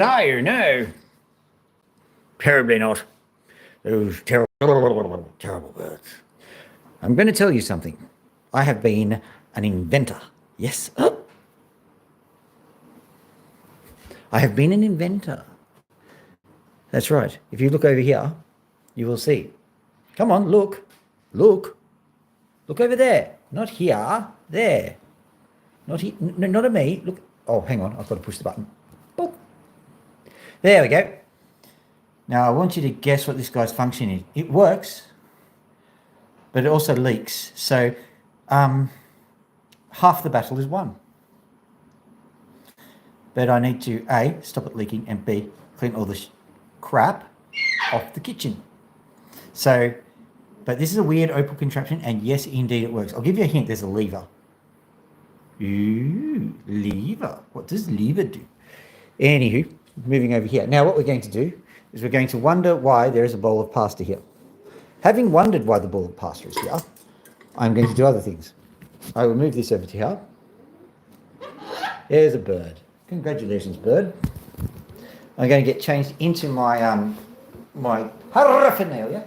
desire, no. Terribly not. Those terrible, terrible birds. I'm going to tell you something. I have been an inventor. Yes. I have been an inventor. That's right. If you look over here, you will see. Come on, look. Look. Look over there. Not here. There. Not here. Not at me. Look. Oh, hang on. I've got to push the button. Boop. There we go. Now, I want you to guess what this guy's function is. It works, but it also leaks. So, half the battle is won. But I need to, A, stop it leaking, and B, clean all the crap off the kitchen. So, but this is a weird Opal contraption, and yes, indeed it works. I'll give you a hint. There's a lever. Ooh, lever. What does lever do? Anywho, moving over here. Now, what we're going to do is we're going to wonder why there is a bowl of pasta here. Having wondered why the bowl of pasta is here, I'm going to do other things. I will move this over to here. There's a bird. Congratulations, bird. I'm going to get changed into my my paraphernalia.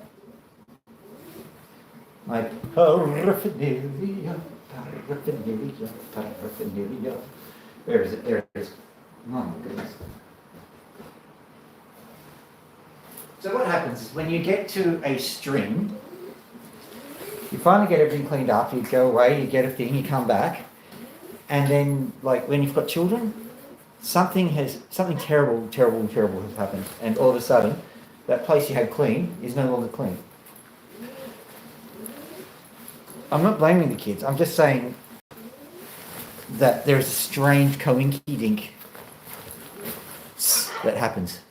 My paraphernalia. Where is it? There it is. Oh my goodness. So what happens is when you get to a stream, you finally get everything cleaned up, you go away, you get a thing, you come back, and then like when you've got children, something terrible has happened, and all of a sudden that place you had clean is no longer clean. I'm not blaming the kids, I'm just saying that there is a strange coinky-dink that happens.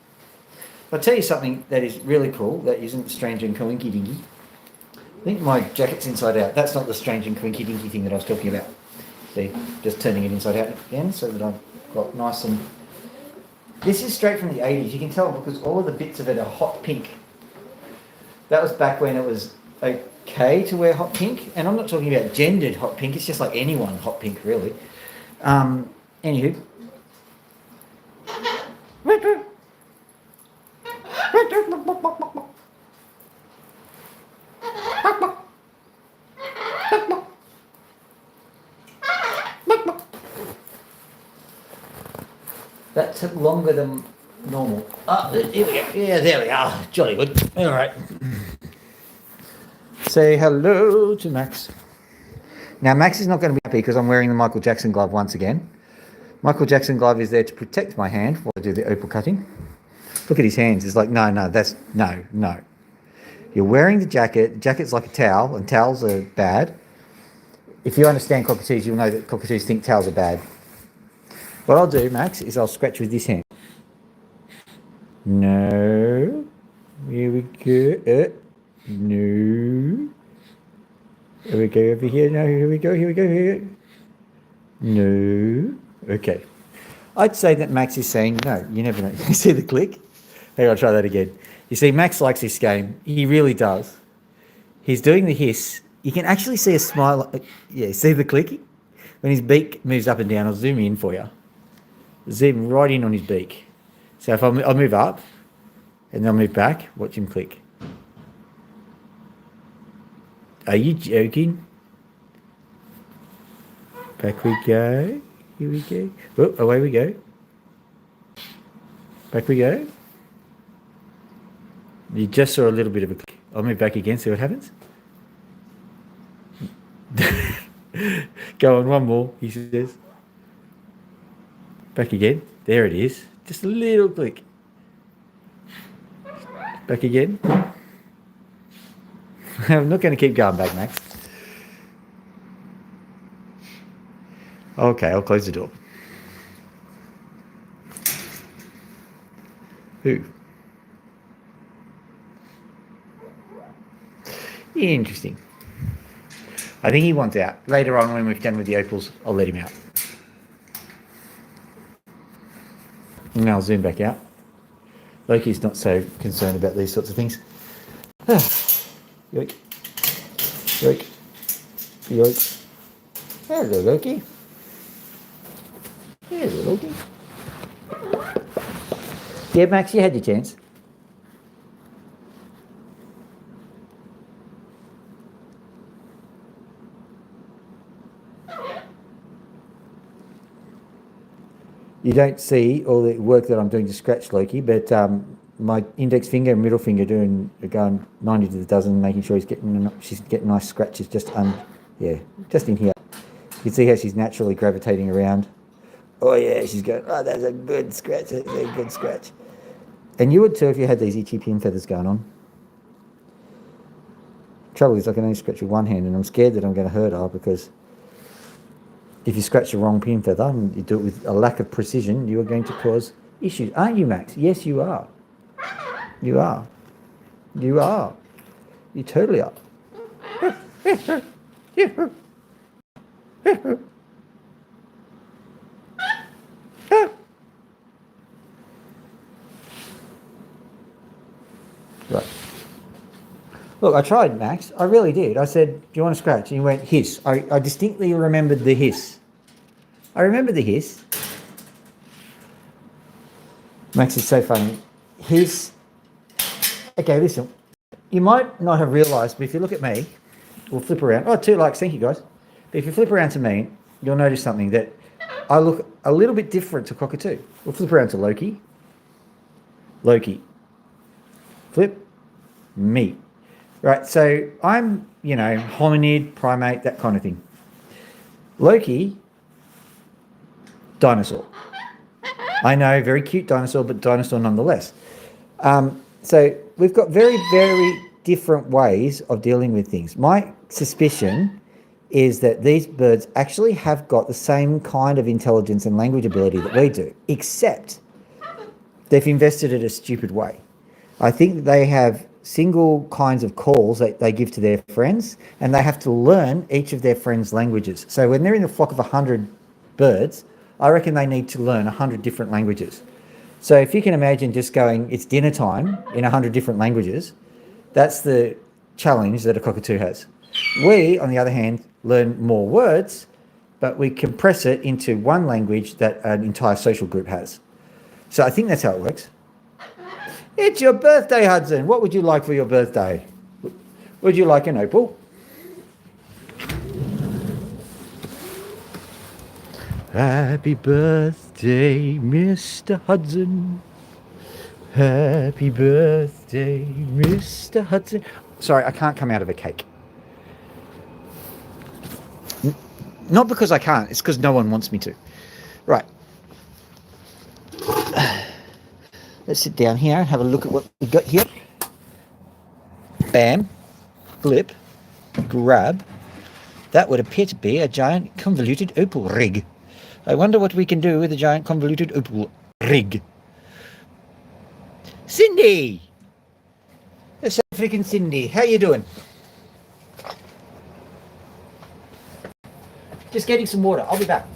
I'll tell you something that is really cool, that isn't strange and coinky-dinky. I think my jacket's inside out. That's not the strange and coinky-dinky thing that I was talking about. See, just turning it inside out again so that I've got nice and... This is straight from the 80s. You can tell because all of the bits of it are hot pink. That was back when it was okay to wear hot pink. And I'm not talking about gendered hot pink. It's just like anyone hot pink, really. Anywho. That took longer than normal. Here we go. Yeah, there we are. Jolly good. All right. Say hello to Max. Now, Max is not going to be happy because I'm wearing the Michael Jackson glove once again. Michael Jackson glove is there to protect my hand while I do the opal cutting. Look at his hands. It's like, no. You're wearing the jacket. The jacket's like a towel, and towels are bad. If you understand cockatoos, you'll know that cockatoos think towels are bad. What I'll do, Max, is I'll scratch with this hand. No. Here we go. No. Here we go over here. No, here we go. Here. No. Okay. I'd say that Max is saying no. You never know. You see the click? Hey, I'll try that again. You see, Max likes this game. He really does. He's doing the hiss. You can actually see a smile. Yeah, see the click? When his beak moves up and down, I'll zoom in for you. Zoom right in on his beak. So if I'll move up, and then I'll move back, watch him click. Are you joking? Back we go. Here we go. Oh, away we go. Back we go. You just saw a little bit of a click. I'll move back again, see what happens. Go on, one more, he says. Back again. There it is. Just a little click. Back again. I'm not going to keep going back, Max. Okay, I'll close the door. Who? Interesting. I think he wants out. Later on, when we've done with the opals, I'll let him out. And I'll zoom back out. Loki's not so concerned about these sorts of things. Yoik. Yoik. Yoik. Hello, Loki. Hello, Loki. Yeah, Max, you had your chance. You don't see all the work that I'm doing to scratch Loki, but my index finger and middle finger are going 90 to the dozen, making sure she's getting nice scratches just in here. You can see how she's naturally gravitating around. Oh yeah, she's going, oh, that's a good scratch, that's a good scratch. And you would too if you had these itchy pin feathers going on. Trouble is I can only scratch with one hand, and I'm scared that I'm going to hurt her, because if you scratch the wrong pin feather and you do it with a lack of precision, you are going to cause issues. Aren't you, Max? Yes, you are. You are. You are. You totally are. Right. Look, I tried, Max. I really did. I said, do you want to scratch? And you went, hiss. I distinctly remembered the hiss. I remember the hiss. Max is so funny. Hiss. Okay, listen. You might not have realised, but if you look at me, we'll flip around. Oh, 2 likes. Thank you, guys. But if you flip around to me, you'll notice something, that I look a little bit different to Cockatoo. We'll flip around to Loki. Loki. Flip. Me. Right, so I'm, hominid, primate, that kind of thing. Loki, dinosaur. I know, very cute dinosaur, but dinosaur nonetheless. So we've got very, very different ways of dealing with things. My suspicion is that these birds actually have got the same kind of intelligence and language ability that we do, except they've invested it a stupid way. I think that they have single kinds of calls that they give to their friends, and they have to learn each of their friends' languages. So when they're in a flock of 100 birds, I reckon they need to learn 100 different languages. So if you can imagine just going, it's dinner time in 100 different languages, that's the challenge that a cockatoo has. We, on the other hand, learn more words, but we compress it into one language that an entire social group has. So I think that's how it works. It's your birthday, Hudson. What would you like for your birthday? Would you like an opal? Happy birthday, Mr. Hudson. Happy birthday, Mr. Hudson. Sorry, I can't come out of a cake. Not because I can't, it's because no one wants me to. Right. Let's sit down here and have a look at what we've got here. Bam, flip, grab. That would appear to be a giant convoluted opal rig. I wonder what we can do with a giant convoluted opal rig. Cindy! That's freaking Cindy. How you doing? Just getting some water. I'll be back.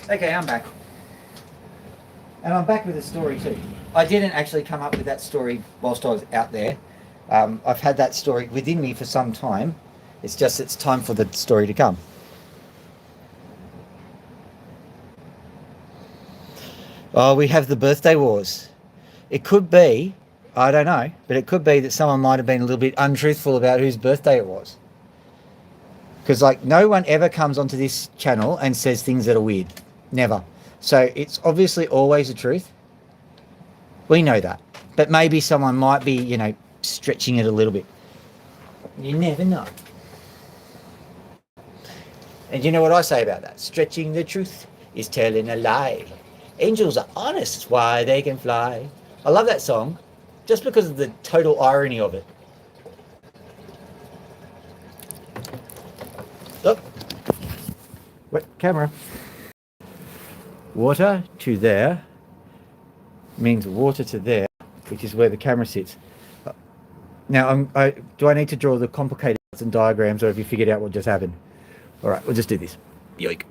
Okay, I'm back. And I'm back with a story too. I didn't actually come up with that story whilst I was out there. I've had that story within me for some time. It's just it's time for the story to come. Oh, we have the birthday wars. It could be I don't know, but it could be that someone might have been a little bit untruthful about whose birthday it was. Because, like, no one ever comes onto this channel and says things that are weird. Never. So it's obviously always the truth. We know that. But maybe someone might be, you know, stretching it a little bit. You never know. And you know what I say about that? Stretching the truth is telling a lie. Angels are honest, why they can fly. I love that song just because of the total irony of it. Look. Wait, camera. Water to there means water to there, which is where the camera sits. Now, do I need to draw the complicated and diagrams, or have you figured out what just happened? All right, we'll just do this. Yoink.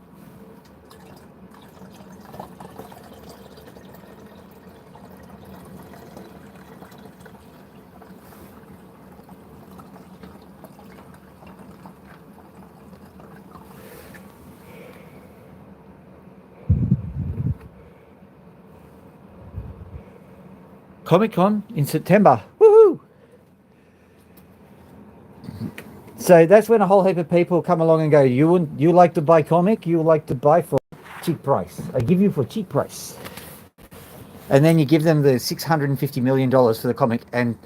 Comic-Con in September. Woohoo! So that's when a whole heap of people come along and go, you like to buy comic? You like to buy for cheap price. I give you for cheap price. And then you give them the $650 million for the comic and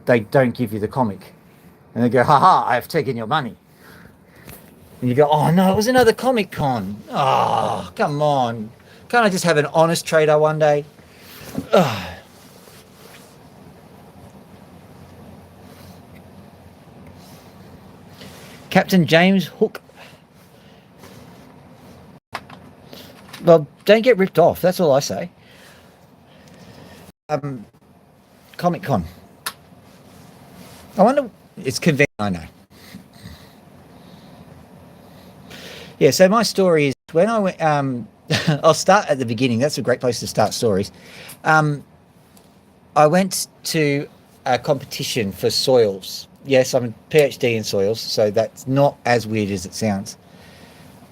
they don't give you the comic. And they go, haha, I've taken your money. And you go, oh no, it was another Comic Con. Oh, come on. Can't I just have an honest trader one day? Ugh. Captain James Hook. Well, don't get ripped off. That's all I say. Comic Con. I wonder. It's convenient. I know. Yeah. So my story is when I went. I'll start at the beginning. That's a great place to start stories. I went to a competition for soils. Yes, I'm a PhD in soils, so that's not as weird as it sounds.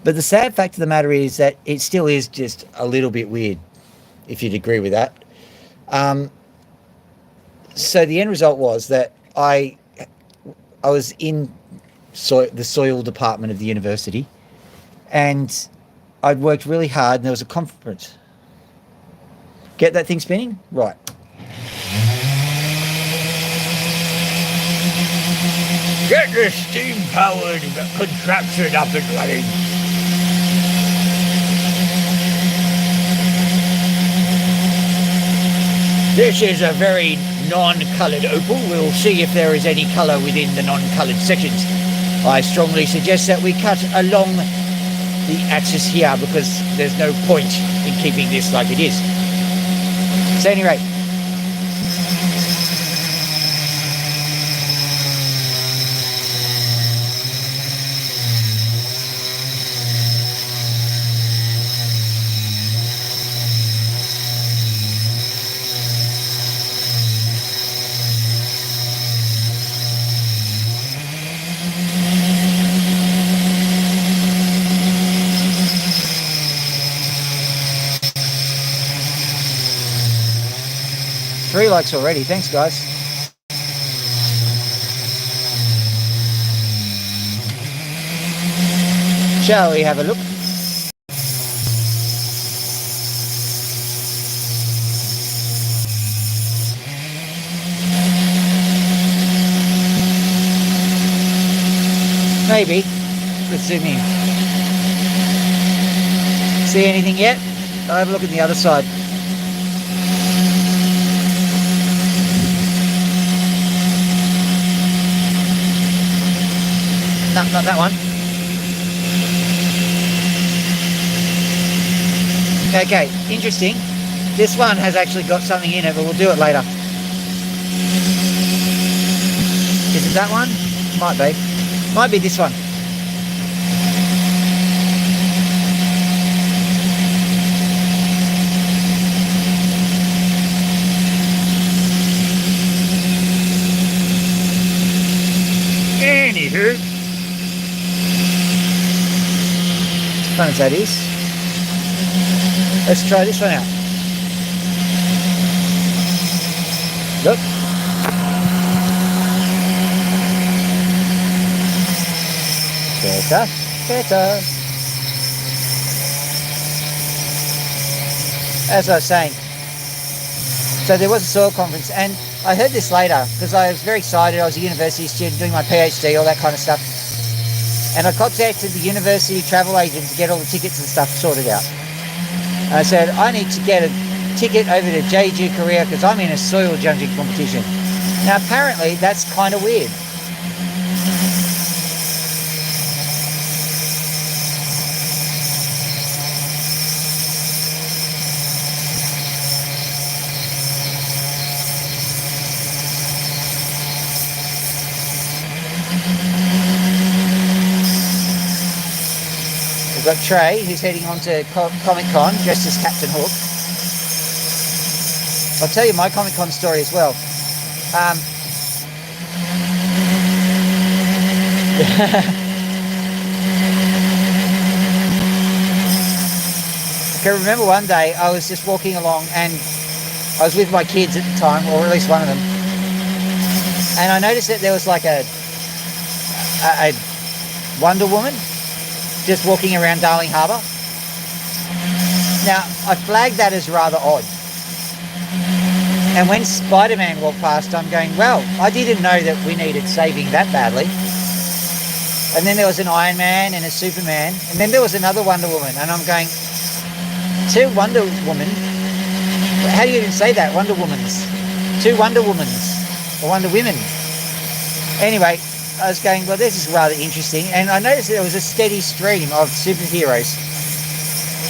But the sad fact of the matter is that it still is just a little bit weird, if you'd agree with that. So the end result was that I was in the soil department of the university, and I'd worked really hard, and there was a conference. Get that thing spinning? Right. Get the steam-powered contraption up and running. This is a very non-coloured opal. We'll see if there is any colour within the non-coloured sections. I strongly suggest that we cut along the axis here because there's no point in keeping this like it is. So anyway, three likes already. Thanks, guys. Shall we have a look? Maybe. Let's zoom in. See anything yet? I'll have a look at the other side. No, not that one. Okay, interesting. This one has actually got something in it, but we'll do it later. Is it that one? Might be. Might be this one. Anywho. Fun as that is. Let's try this one out. Look. Better, better. As I was saying, so there was a soil conference, and I heard this later because I was very excited. I was a university student doing my PhD, all that kind of stuff. And I contacted the university travel agent to get all the tickets and stuff sorted out. And I said, I need to get a ticket over to Jeju, Korea, because I'm in a soil judging competition. Now, apparently, that's kind of weird. We've got Trey, who's heading on to Comic-Con, dressed as Captain Hook. I'll tell you my Comic-Con story as well. I can remember one day I was just walking along, and I was with my kids at the time, or at least one of them, and I noticed that there was like a Wonder Woman just walking around Darling Harbour. Now, I flagged that as rather odd. And when Spider-Man walked past, I'm going, well, I didn't know that we needed saving that badly. And then there was an Iron Man and a Superman, and then there was another Wonder Woman, and I'm going, two Wonder Woman? How do you even say that? Wonder Womans. Two Wonder Womans, or Wonder Women. Anyway, I was going, well, this is rather interesting, and I noticed there was a steady stream of superheroes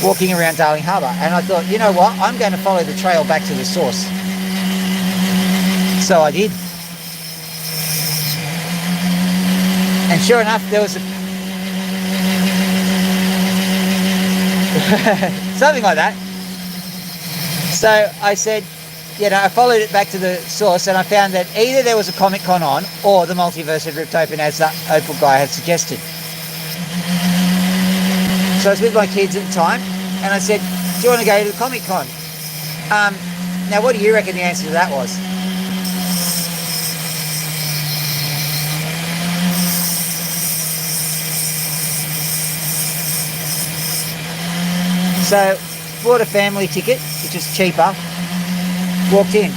walking around Darling Harbour, and I thought, you know what, I'm going to follow the trail back to the source. So I did. And sure enough, there was something like that. So I said, I followed it back to the source, and I found that either there was a Comic-Con on, or the multiverse had ripped open, as that Opal guy had suggested. So I was with my kids at the time, and I said, do you want to go to the Comic-Con? Now, what do you reckon the answer to that was? So, bought a family ticket, which is cheaper, walked in.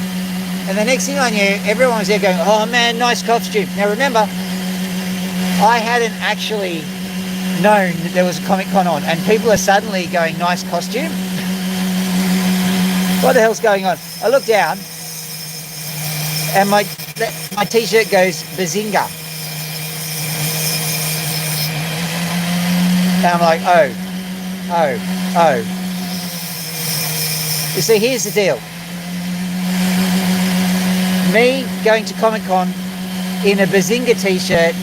And the next thing I knew, everyone was there going, oh man, nice costume. Now remember, I hadn't actually known that there was a Comic-Con on, and people are suddenly going, nice costume? What the hell's going on? I look down, and my t-shirt goes, Bazinga. And I'm like, oh. You see, here's the deal. Me going to Comic-Con in a Bazinga t-shirt,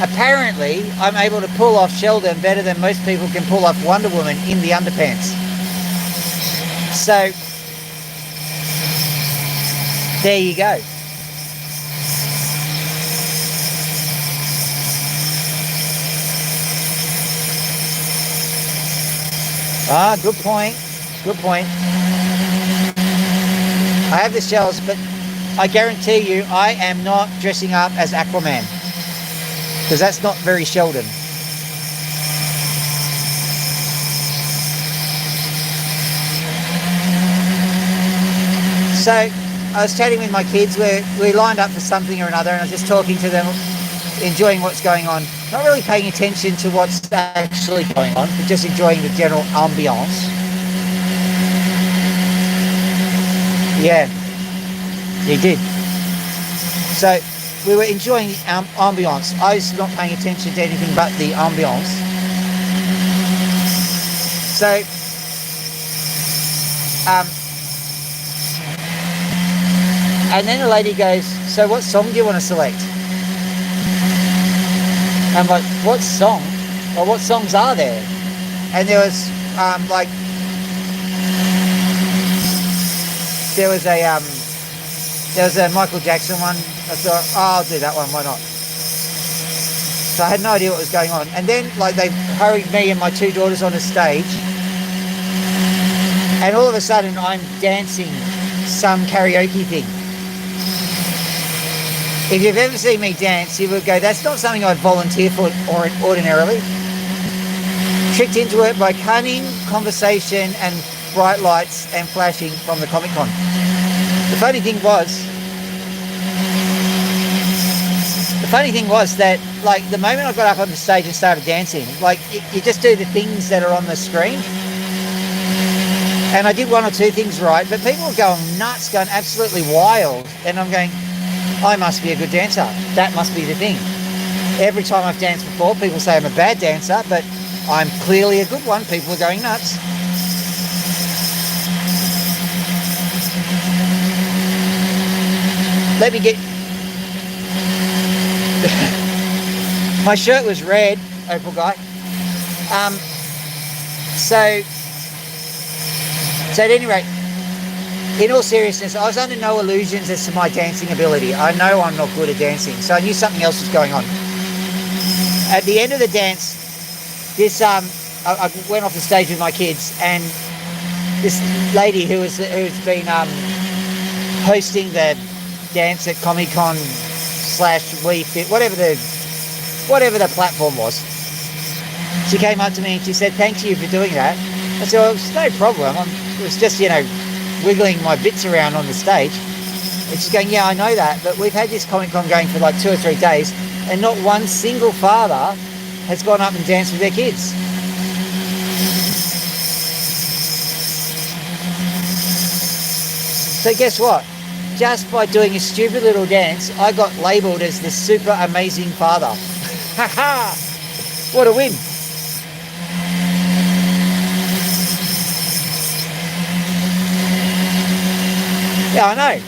apparently I'm able to pull off Sheldon better than most people can pull off Wonder Woman in the underpants. So, there you go. Good point. I have the shells, but I guarantee you I am not dressing up as Aquaman, because that's not very Sheldon. So I was chatting with my kids. We lined up for something or another, and I was just talking to them, enjoying what's going on, not really paying attention to what's actually going on, but just enjoying the general ambiance. Yeah, he did. So we were enjoying the ambiance. I was not paying attention to anything but the ambiance. So, and then the lady goes, so what song do you want to select? I'm like, what song? Well, what songs are there? And there was there was a Michael Jackson one. I thought, I'll do that one, why not? So I had no idea what was going on. And then they hurried me and my two daughters on a stage, and all of a sudden I'm dancing some karaoke thing. If you've ever seen me dance, you would go, that's not something I'd volunteer for ordinarily. Tricked into it by cunning, conversation, and bright lights and flashing from the Comic Con. The funny thing was that, like, the moment I got up on the stage and started dancing, like, you just do the things that are on the screen. And I did one or two things right, but people were going nuts, going absolutely wild. And I'm going, I must be a good dancer. That must be the thing. Every time I've danced before, people say I'm a bad dancer, but I'm clearly a good one. People are going nuts. Let me get... My shirt was red, Opal guy. So at any rate, in all seriousness, I was under no illusions as to my dancing ability. I know I'm not good at dancing, so I knew something else was going on. At the end of the dance, I went off the stage with my kids, and this lady who's been hosting the dance at Comic Con / Wii Fit, whatever the platform was, she came up to me and she said, "Thank you for doing that." I said, "Well, it's no problem. It was just, wiggling my bits around on the stage." And she's going, "Yeah, I know that, but we've had this Comic Con going for like 2 or 3 days, and not one single father has gone up and danced with their kids." So guess what? Just by doing a stupid little dance, I got labelled as the super amazing father. Ha ha! What a win! Yeah, I know.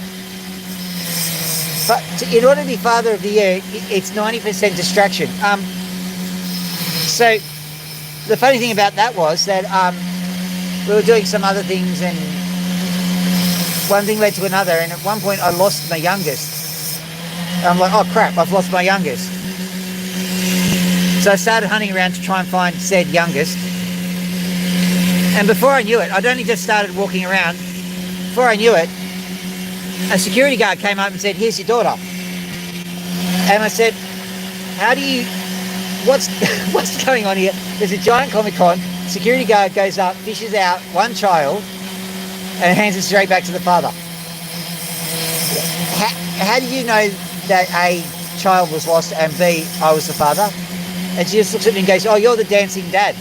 But in order to be Father of the Year, it's 90% distraction. So the funny thing about that was that we were doing some other things, and one thing led to another, and at one point I lost my youngest. And I'm like, oh crap, I've lost my youngest. So I started hunting around to try and find said youngest. And before I knew it, I'd only just started walking around. Before I knew it, a security guard came up and said, "Here's your daughter." And I said, what's going on here? There's a giant Comic Con. Security guard goes up, fishes out one child, and hands it straight back to the father. How do you know that A, child was lost, and B, I was the father? And she just looks at me and goes, "Oh, you're the dancing dad."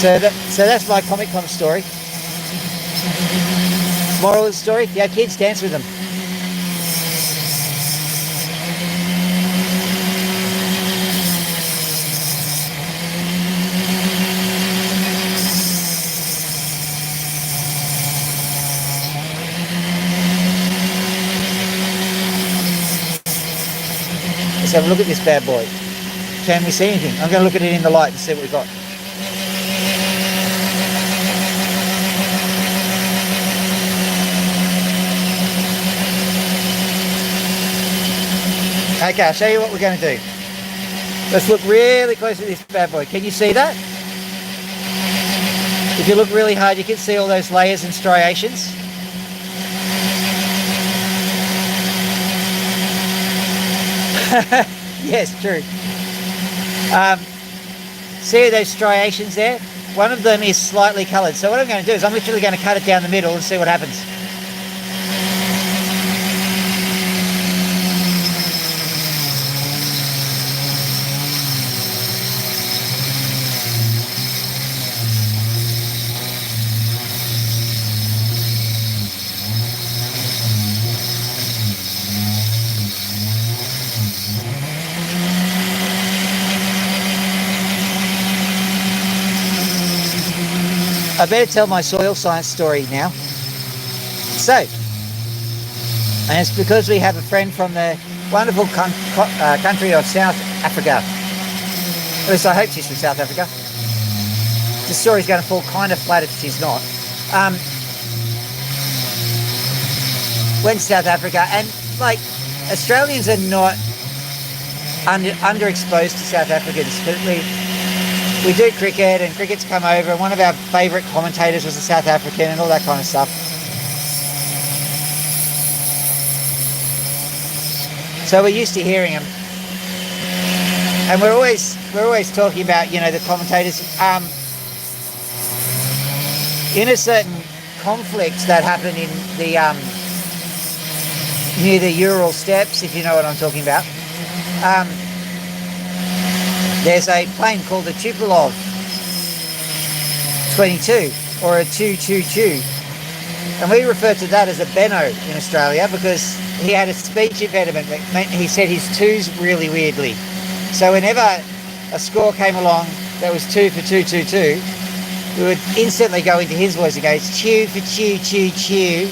So that's my Comic Con story. Moral of the story, if you have kids, dance with them. Let's have a look at this bad boy. Can we see anything? I'm going to look at it in the light and see what we've got. Okay, I'll show you what we're going to do. Let's look really close at this bad boy. Can you see that? If you look really hard, you can see all those layers and striations. Yes, true. See those striations there? One of them is slightly coloured. So what I'm going to do is I'm literally going to cut it down the middle and see what happens. I better tell my soil science story now. So, and it's because we have a friend from the wonderful country of South Africa. At least I hope she's from South Africa. The story's going to fall kind of flat if she's not. Went to South Africa, and like Australians are not underexposed to South Africans. We do cricket, and cricket's come over, and one of our favourite commentators was a South African and all that kind of stuff. So we're used to hearing them. And we're always talking about, you know, the commentators. In a certain conflict that happened in the near the Ural steppes, if you know what I'm talking about, there's a plane called the Tupolev 22 or a 222, and we refer to that as a Benno in Australia because he had a speech impediment. He said his twos really weirdly. So whenever a score came along that was 2 for 222, we would instantly go into his voice and go, it's chew for chew, chew, chew.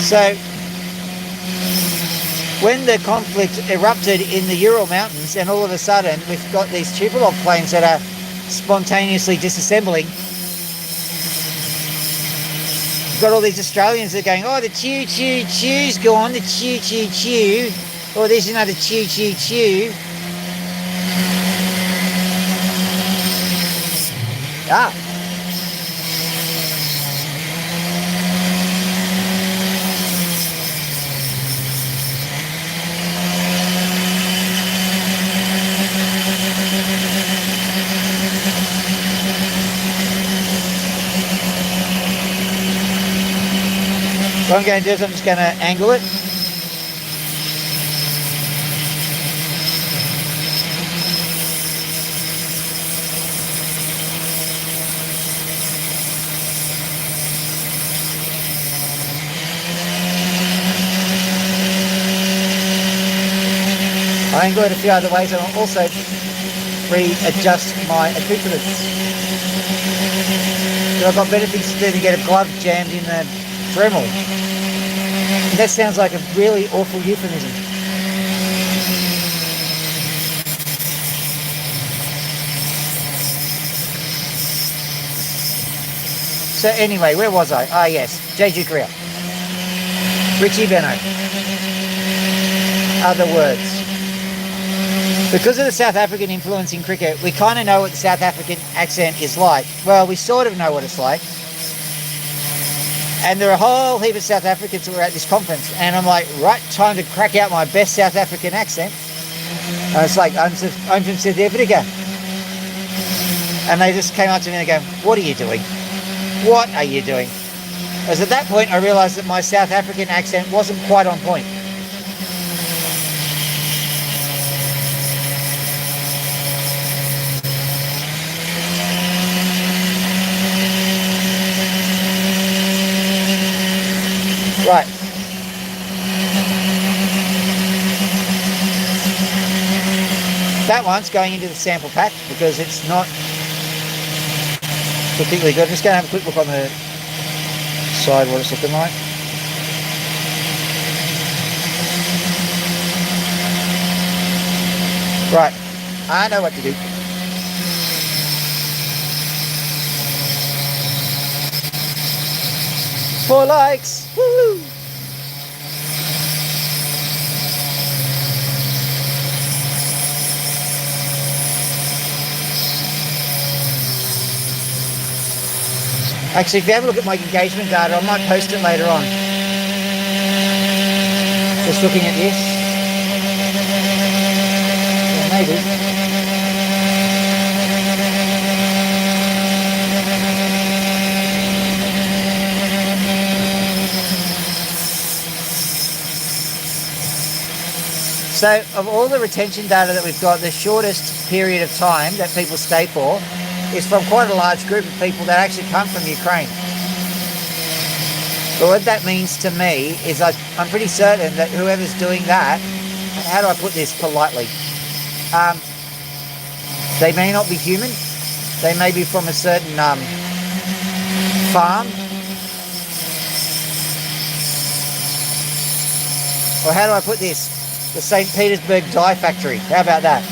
So when the conflict erupted in the Ural Mountains, and all of a sudden we've got these Tupolev planes that are spontaneously disassembling, we've got all these Australians that are going, oh, the chew, chew, chew's gone, the chew, chew, chew. Oh, there's another chew, chew, chew. Ah. What I'm going to do is I'm just going to angle it. I angle it a few other ways, and I'll also readjust my accoutrements. So I've got better things to do than get a glove jammed in the Dremel. And that sounds like a really awful euphemism. So anyway, where was I? Ah yes, J.G. Greer. Richie Benno. Other words. Because of the South African influence in cricket, we kind of know what the South African accent is like. Well, we sort of know what it's like. And there are a whole heap of South Africans who were at this conference, and I'm like, right, time to crack out my best South African accent. And it's like, I'm from South Africa. And they just came up to me and go, what are you doing? What are you doing? As at that point, I realised that my South African accent wasn't quite on point. Right. That one's going into the sample pack because it's not particularly good. I'm just going to have a quick look on the side what it's looking like. Right. I know what to do. Four likes! Woo! Actually, if you have a look at my engagement data, I might post it later on. Just looking at this. Yeah, maybe. So of all the retention data that we've got, the shortest period of time that people stay for is from quite a large group of people that actually come from Ukraine. But what that means to me is I'm pretty certain that whoever's doing that, how do I put this politely? They may not be human. They may be from a certain farm. Or how do I put this? The St. Petersburg Dye Factory. How about that?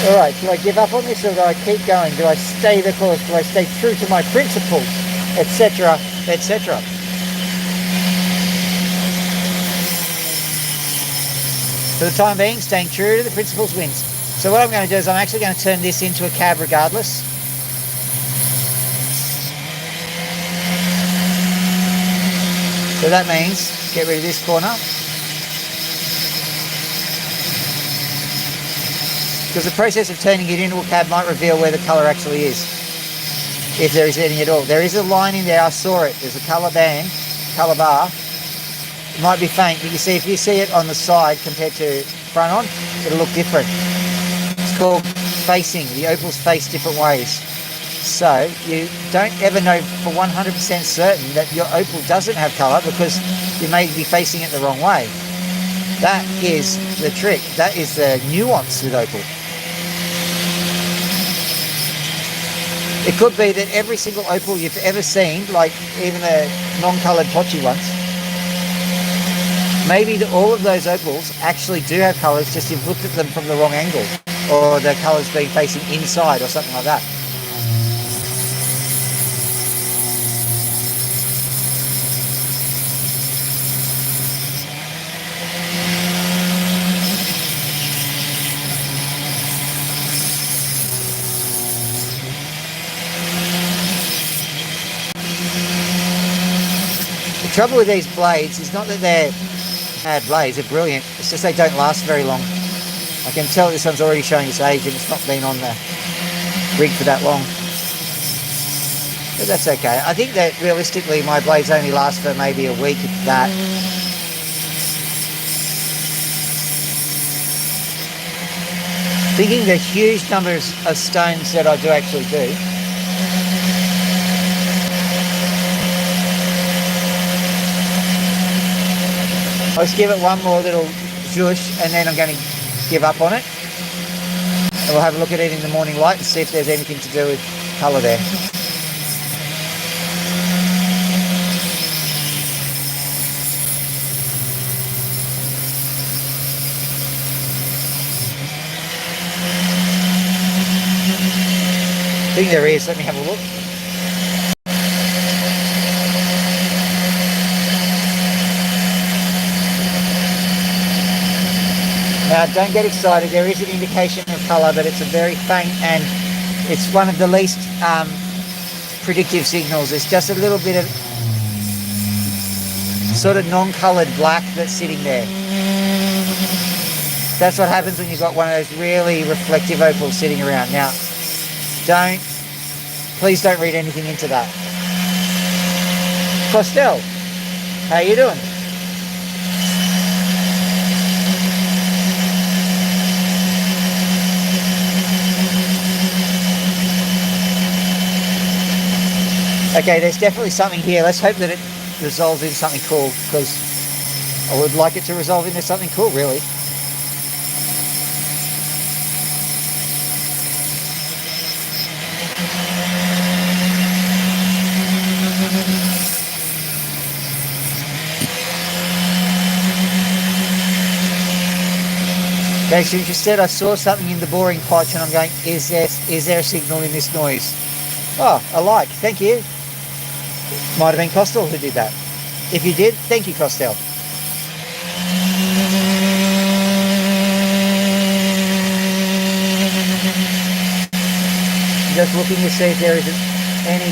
Alright, do I give up on this or do I keep going? Do I stay the course? Do I stay true to my principles? Etc. etc. For the time being, staying true to the principles wins. So what I'm going to do is I'm actually going to turn this into a cab regardless. So that means get rid of this corner. Because the process of turning it into a cab might reveal where the colour actually is. If there is any at all. There is a line in there, I saw it. There's a colour band, colour bar. It might be faint, but you see, if you see it on the side compared to front on, it'll look different. It's called facing. The opals face different ways. So you don't ever know for 100% certain that your opal doesn't have colour because you may be facing it the wrong way. That is the trick. That is the nuance with opal. It could be that every single opal you've ever seen, like even the non-coloured potchy ones, maybe all of those opals actually do have colours, just you've looked at them from the wrong angle, or the colour's been facing inside or something like that. The trouble with these blades is not that they're bad blades, they're brilliant, it's just they don't last very long. I can tell this one's already showing its age and it's not been on the rig for that long. But that's okay. I think that realistically my blades only last for maybe a week if that. Thinking the huge numbers of stones that I do actually do. I'll just give it one more little zhoosh and then I'm going to give up on it. And we'll have a look at it in the morning light and see if there's anything to do with colour there. I think there is. Let me have a look. Now, don't get excited. There is an indication of colour, but it's a very faint and it's one of the least predictive signals. It's just a little bit of sort of non-coloured black that's sitting there. That's what happens when you've got one of those really reflective opals sitting around. Now, please don't read anything into that. Costel, how you doing? Okay, there's definitely something here. Let's hope that it resolves into something cool, because I would like it to resolve into something cool, really. Thanks for interested. I saw something in the boring potch and I'm going, is there a signal in this noise? Oh, a like. Thank you. Might have been Costel who did that. If you did, thank you, Costel. Just looking to see if there is any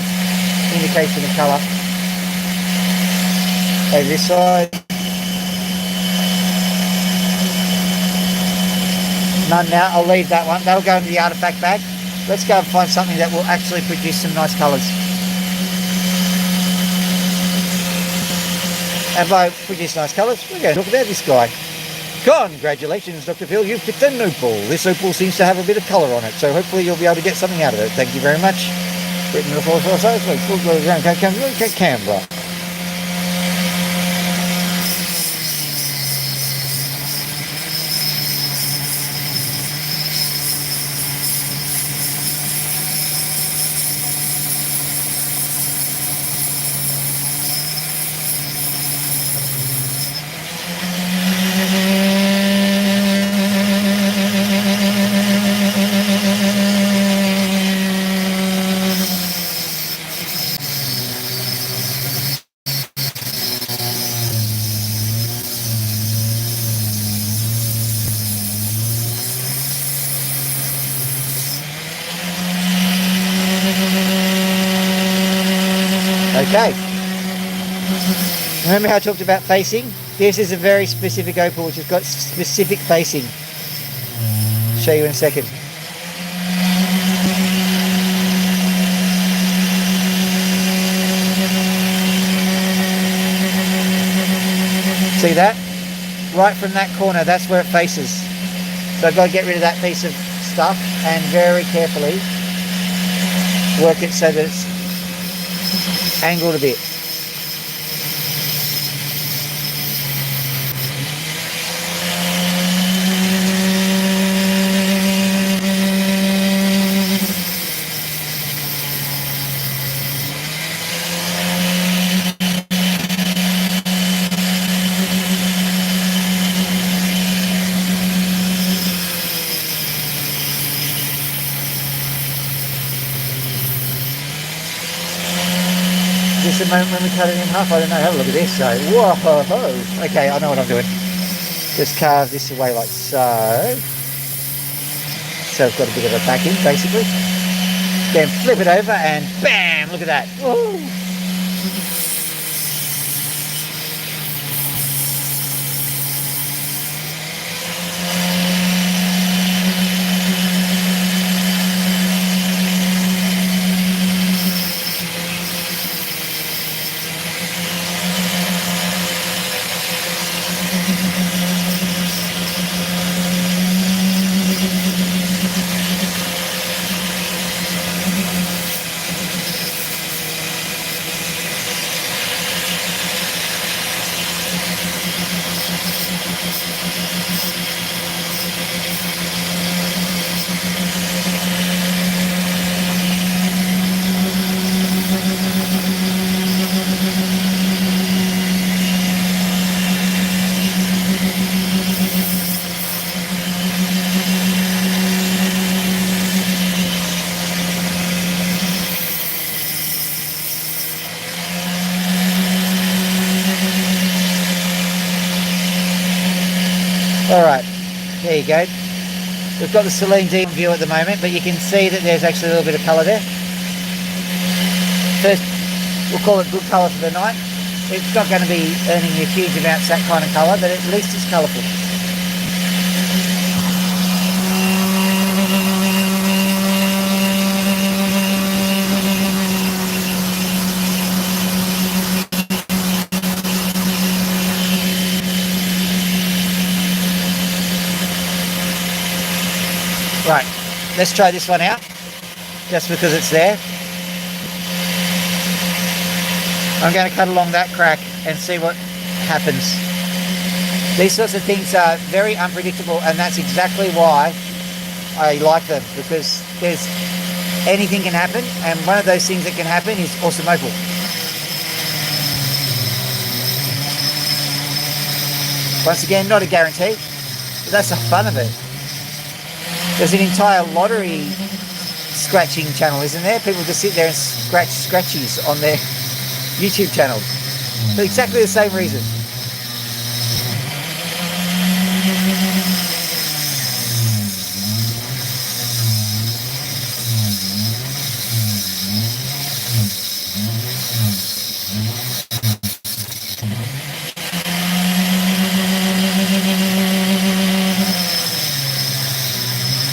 indication of colour. Over this side. None now. I'll leave that one. That'll go into the artefact bag. Let's go and find something that will actually produce some nice colours. And by produce nice colours, we're going to talk about this guy. Congratulations, Dr. Phil, you've picked an opal. This opal seems to have a bit of colour on it, so hopefully you'll be able to get something out of it. Thank you very much. Written before, Canberra. Okay. Remember how I talked about facing? This is a very specific opal which has got specific facing. I'll show you in a second. See that? Right from that corner, that's where it faces. So I've got to get rid of that piece of stuff and very carefully work it so that it's angled a bit. Just a moment when we cut it in half, I don't know, have a look at this, so, whoa, okay, I know what I'm doing. Just carve this away like so. So I've got a bit of a backing, basically. Then flip it over and bam, look at that. Whoa. Alright, there you go. We've got the Celine Dion view at the moment, but you can see that there's actually a little bit of colour there. First, we'll call it good colour for the night. It's not going to be earning you huge amounts that kind of colour, but at least it's colourful. Right, let's try this one out, just because it's there. I'm going to cut along that crack and see what happens. These sorts of things are very unpredictable, and that's exactly why I like them, because anything can happen, and one of those things that can happen is awesome opal. Once again, not a guarantee, but that's the fun of it. There's an entire lottery scratching channel, isn't there? People just sit there and scratch scratchies on their YouTube channel for exactly the same reason.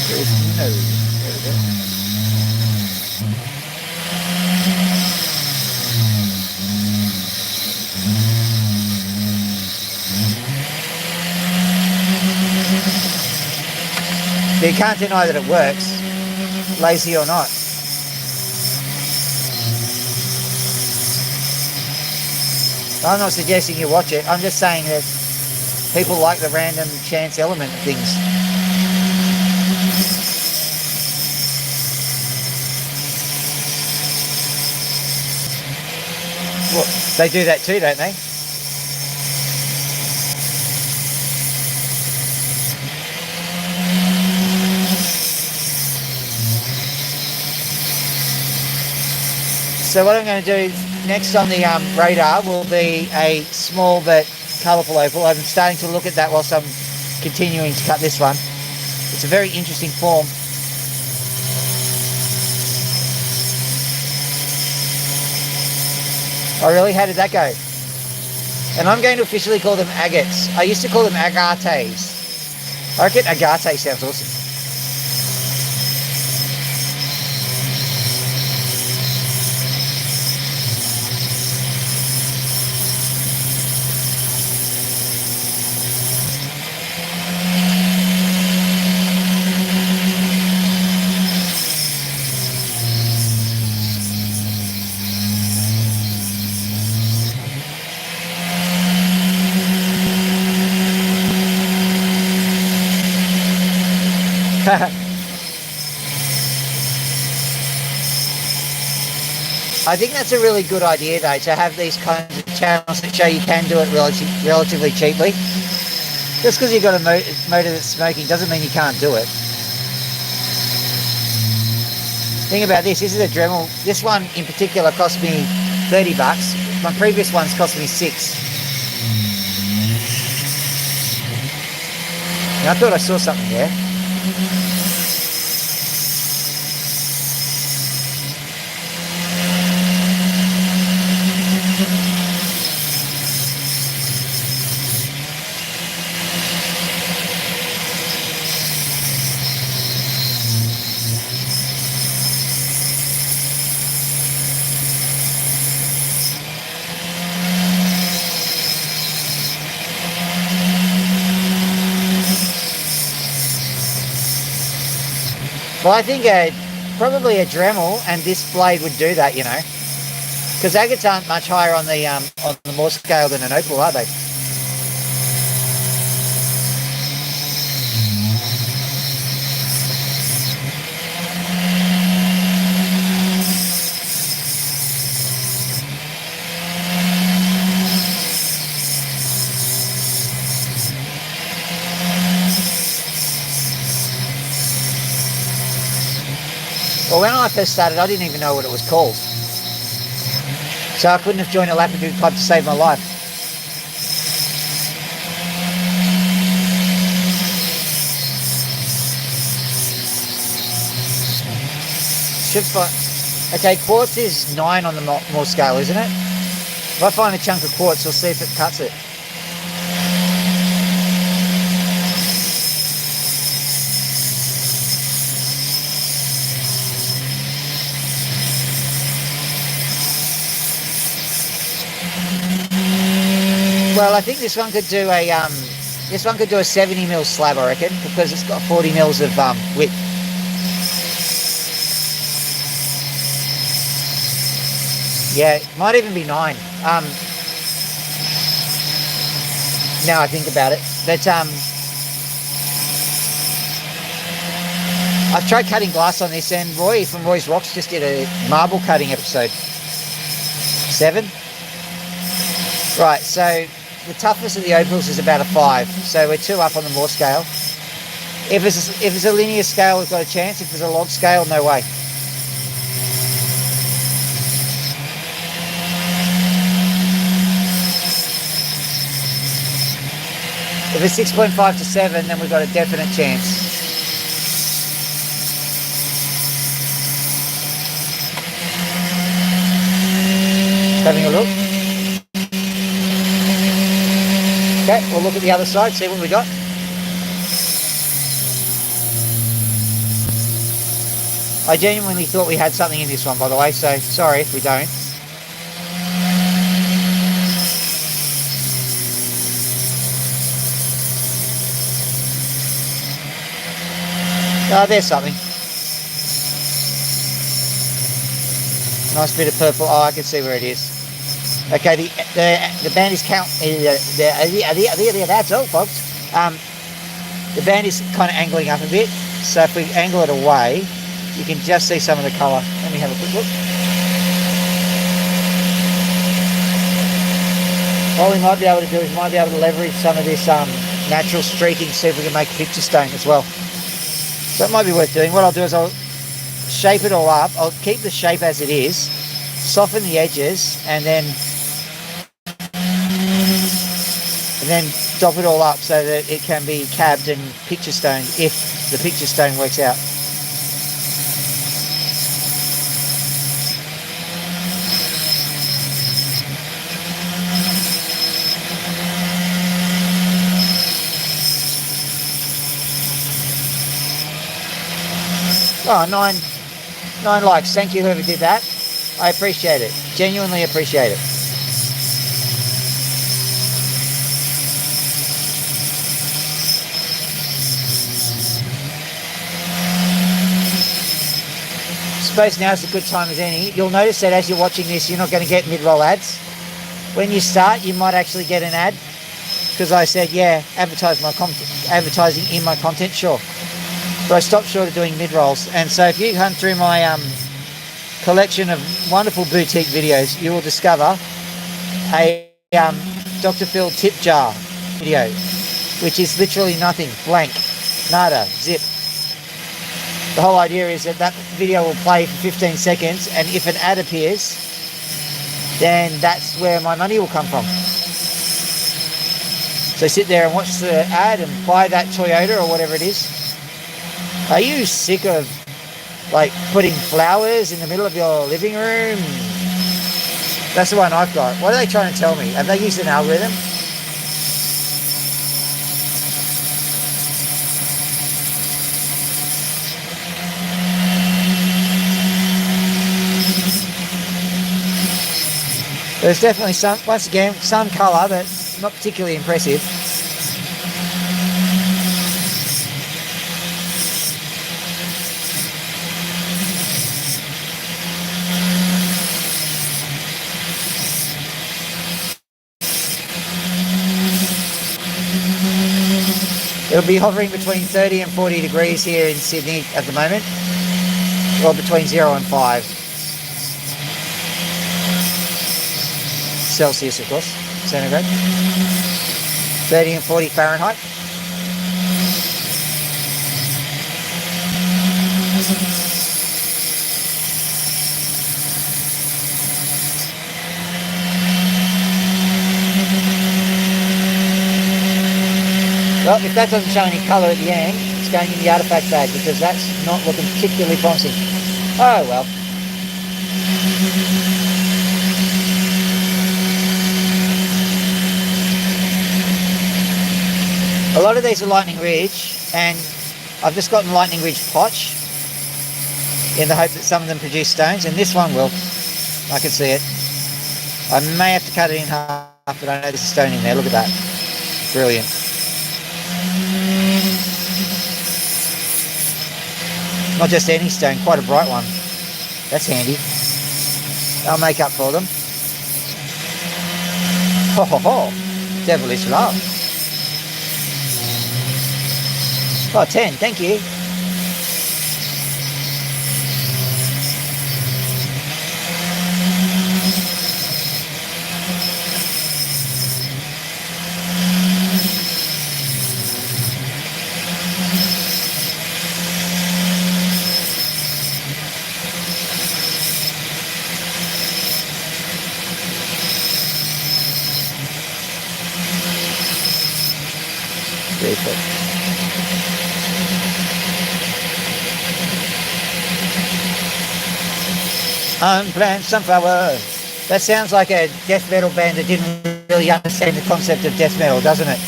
There's no. There we go. So you can't deny that it works, lazy or not. I'm not suggesting you watch it. I'm just saying that people like the random chance element of things. Well, they do that too, don't they? So what I'm going to do next on the radar will be a small but colourful opal. I'm starting to look at that whilst I'm continuing to cut this one. It's a very interesting form. Oh really? How did that go? And I'm going to officially call them agates. I used to call them agates. I reckon agate sounds awesome. I think that's a really good idea though, to have these kinds of channels that show you can do it relatively cheaply. Just because you've got a motor that's smoking doesn't mean you can't do it. Think about this is a Dremel. This one in particular cost me 30 bucks. My previous ones cost me 6. And I thought I saw something there. Well, I think probably a Dremel and this blade would do that, you know, because agates aren't much higher on the Morse scale than an Opal, are they? Well, when I first started, I didn't even know what it was called. So I couldn't have joined a lapidary club to save my life. Should find... Okay, quartz is 9 on the Morse scale, isn't it? If I find a chunk of quartz, I'll see if it cuts it. Well, I think this one could do a 70 mil slab, I reckon, because it's got 40 mils of width. Yeah, it might even be 9. Now I think about it, but I've tried cutting glass on this, and Roy from Roy's Rocks just did a marble cutting episode. 7. Right, so the toughness of the opals is about a 5, so we're 2 up on the Morse scale. If it's a linear scale, we've got a chance. If it's a log scale, no way. If it's 6.5 to 7, then we've got a definite chance. Having a look. Okay, we'll look at the other side, see what we got. I genuinely thought we had something in this one, by the way, so sorry if we don't. There's something. Nice bit of purple. Oh, I can see where it is. Okay, the band is that's all, folks. The band is kind of angling up a bit, so if we angle it away, you can just see some of the colour. Let me have a quick look. What we might be able to do is we might be able to leverage some of this natural streaking, see if we can make a picture stone as well. So it might be worth doing. What I'll do is I'll shape it all up. I'll keep the shape as it is, soften the edges, and then dop it all up so that it can be cabbed and picture stoned if the picture stone works out. Oh, nine likes. Thank you, whoever did that. I appreciate it. Genuinely appreciate it. I suppose now's a good time as any. You'll notice that as you're watching this, you're not going to get mid-roll ads. When you start, you might actually get an ad because I said, yeah, advertising in my content, sure. But I stopped short of doing mid-rolls. And so if you hunt through my collection of wonderful boutique videos, you will discover a Dr. Phil tip jar video, which is literally nothing, blank, nada, zip. The whole idea is that video will play for 15 seconds, and if an ad appears, then that's where my money will come from. So sit there and watch the ad and buy that Toyota or whatever it is. Are you sick of like putting flowers in the middle of your living room? That's the one I've got. What are they trying to tell me? Have they used an algorithm? There's definitely some, once again, some colour, but not particularly impressive. It'll be hovering between 30 and 40 degrees here in Sydney at the moment, or between 0 and 5 Celsius, of course, centigrade. 30 and 40 Fahrenheit. Well, if that doesn't show any colour at the end, it's going in the artefact bag because that's not looking particularly promising. Oh well. A lot of these are Lightning Ridge, and I've just gotten Lightning Ridge potch in the hope that some of them produce stones, and this one will. I can see it. I may have to cut it in half, but I know there's a stone in there. Look at that. Brilliant. Not just any stone, quite a bright one. That's handy. I'll make up for them. Ho ho ho. Devilish love. Oh, 10, thank you. Beautiful. Unplanned sunflower. That sounds like a death metal band that didn't really understand the concept of death metal, doesn't it?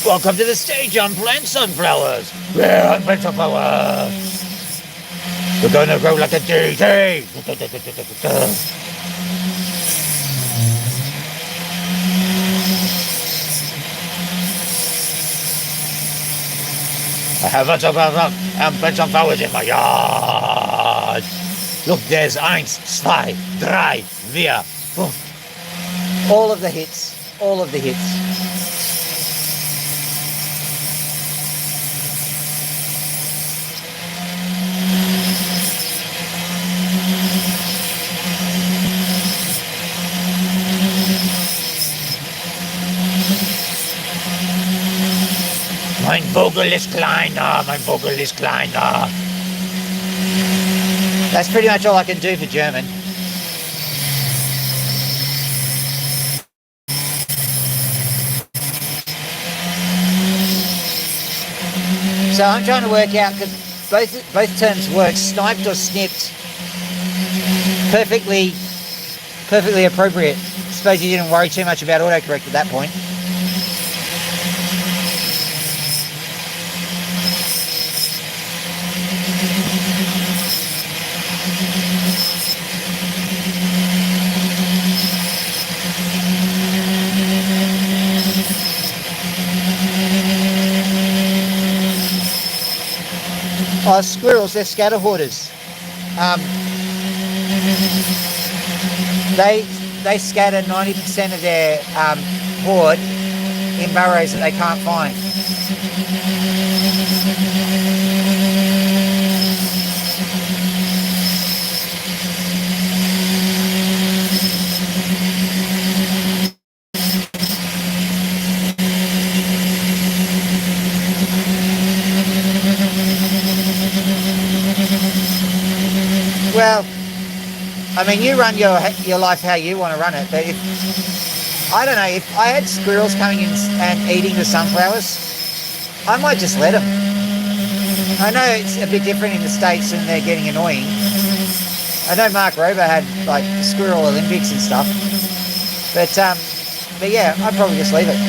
Welcome to the stage, unplanned sunflowers. Yeah, unplanned sunflower. We're gonna grow like a deity. I have lots of unplanned sunflowers in my yard. Look, there's 1, 2, 3, 4. All of the hits. All of the hits. Mein Vogel ist kleiner, mein Vogel ist kleiner. That's pretty much all I can do for German. So I'm trying to work out, because both terms work, sniped or snipped, perfectly appropriate. Suppose you didn't worry too much about autocorrect at that point. Oh, squirrels, they're scatter hoarders. They scatter 90% of their hoard in burrows that they can't find. Well, I mean, you run your life how you want to run it, but I don't know, if I had squirrels coming in and eating the sunflowers, I might just let them. I know it's a bit different in the States and they're getting annoying. I know Mark Rober had like the Squirrel Olympics and stuff, but yeah, I'd probably just leave it.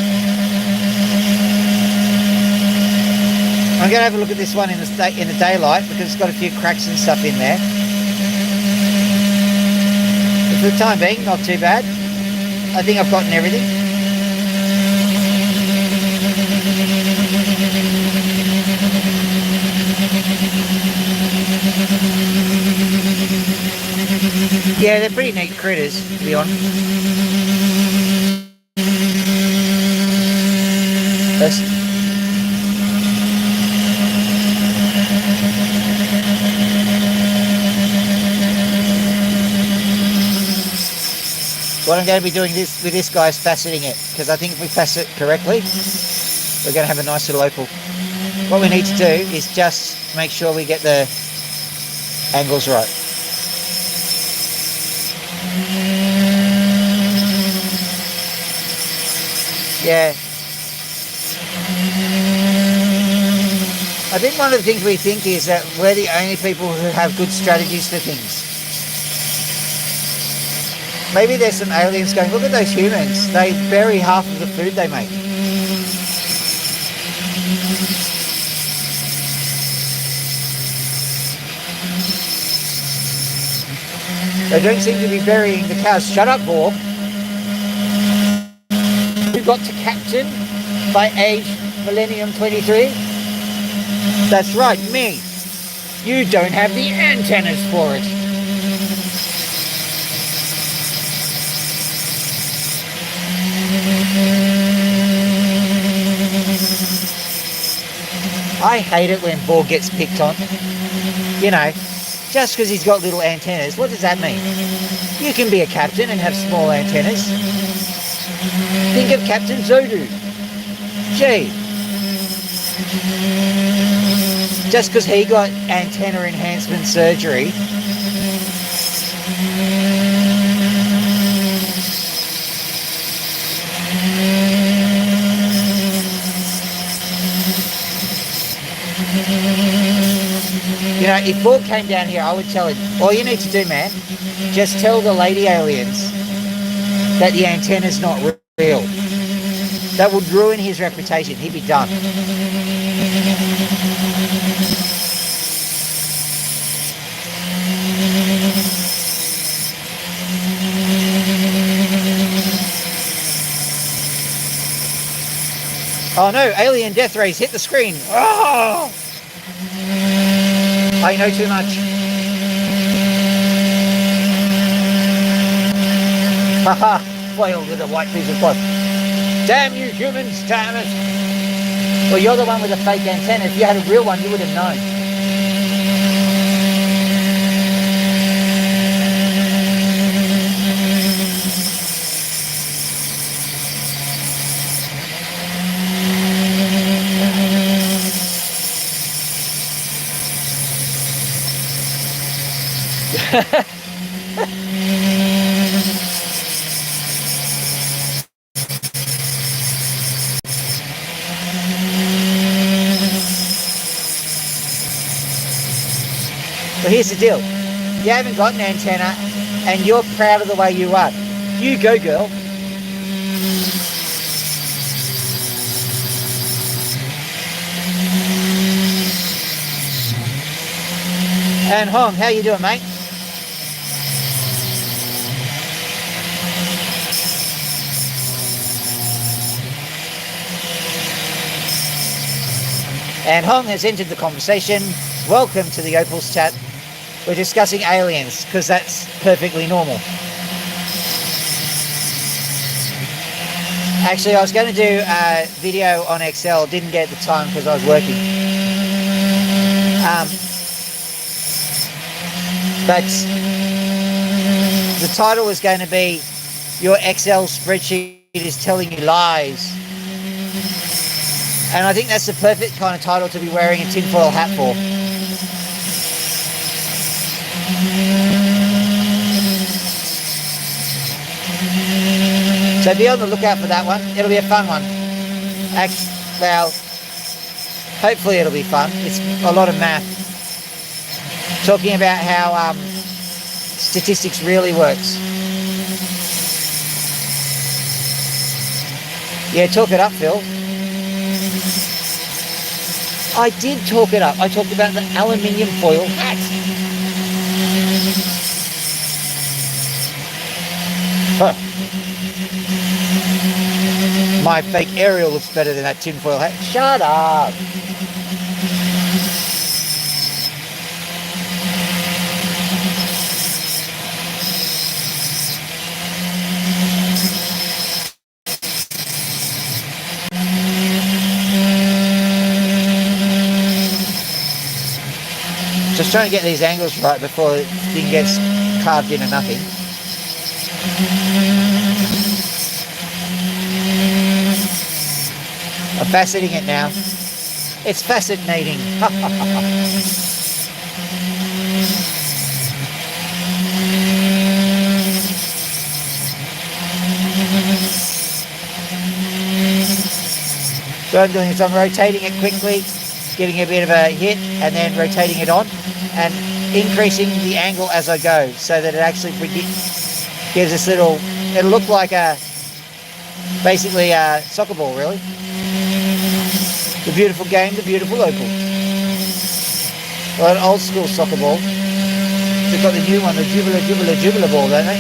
I'm going to have a look at this one in the daylight because it's got a few cracks and stuff in there. For the time being, not too bad. I think I've gotten everything. Yeah, they're pretty neat critters, to be honest. What I'm going to be doing with this guy is faceting it, because I think if we facet it correctly, we're going to have a nice little opal. What we need to do is just make sure we get the angles right. Yeah. I think one of the things we think is that we're the only people who have good strategies for things. Maybe there's some aliens going, look at those humans, they bury half of the food they make. They don't seem to be burying the cows. Shut up, Borg. You got to captain by age Millennium 23? That's right, me. You don't have the antennas for it. I hate it when Borg gets picked on. You know, just because he's got little antennas, what does that mean? You can be a captain and have small antennas. Think of Captain Zodu. Gee. Just because he got antenna enhancement surgery. know, if Borg came down here, I would tell him, all you need to do, man, just tell the lady aliens that the antenna's not real. That would ruin his reputation. He'd be done. Oh no, alien death rays hit the screen. Oh! I know too much. Haha, foiled with a white piece of cloth. Damn you humans, damn it. Well, you're the one with a fake antenna. If you had a real one, you would have known. But here's the deal. You haven't got an antenna and you're proud of the way you are. You go, girl. And Hong, how you doing, mate? And Hong has entered the conversation. Welcome to the Opal's chat. We're discussing aliens, because that's perfectly normal. Actually, I was going to do a video on Excel, didn't get the time because I was working. But the title was going to be, your Excel spreadsheet is telling you lies. And I think that's the perfect kind of title to be wearing a tinfoil hat for. So be on the lookout for that one. It'll be a fun one. Well, hopefully it'll be fun. It's a lot of math. Talking about how statistics really works. Yeah, talk it up, Phil. I did talk it up. I talked about the aluminium foil hat. Huh. My fake aerial looks better than that tinfoil hat. Shut up. Just trying to get these angles right before the thing gets carved into nothing. I'm faceting it now. It's fascinating. So I'm doing is I'm rotating it quickly, giving a bit of a hit, and then rotating it on, and increasing the angle as I go, so that it actually gives this little, it'll look like basically a soccer ball, really. The beautiful game, the beautiful Opal. Well, an old school soccer ball. They've got the new one, the Jubilee ball, don't they?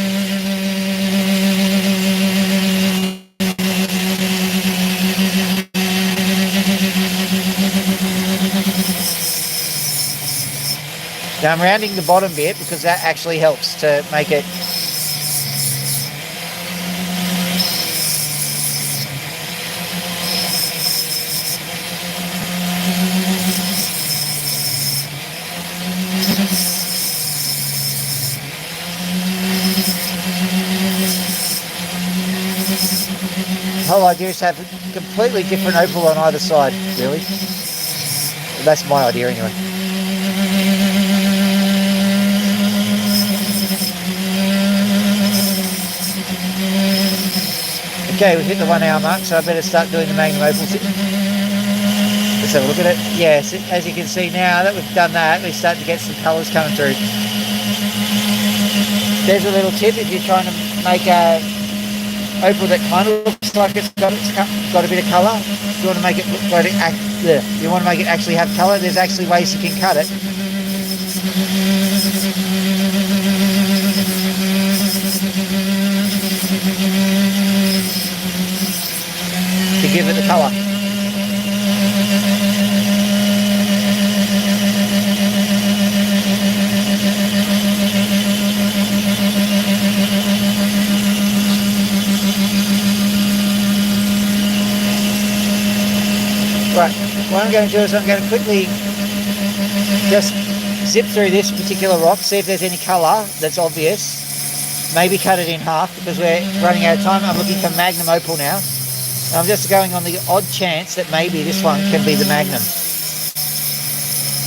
Now I'm rounding the bottom bit because that actually helps to make it the whole idea is to have a completely different opal on either side, really. Well, that's my idea anyway. Okay, we've hit the 1 hour mark, so I better start doing the magnum opal tip. Let's have a look at it. Yes, as you can see now that we've done that, we're starting to get some colours coming through. There's a little tip if you're trying to make a opal that kind of looks like it's got a bit of colour. If you want to make it look like you want to make it actually have colour, there's actually ways you can cut it. To give it the colour. Right, what I'm going to do is I'm going to quickly just zip through this particular rock, see if there's any colour that's obvious. Maybe cut it in half because we're running out of time. I'm looking for Magnum Opal now. I'm just going on the odd chance that maybe this one can be the Magnum.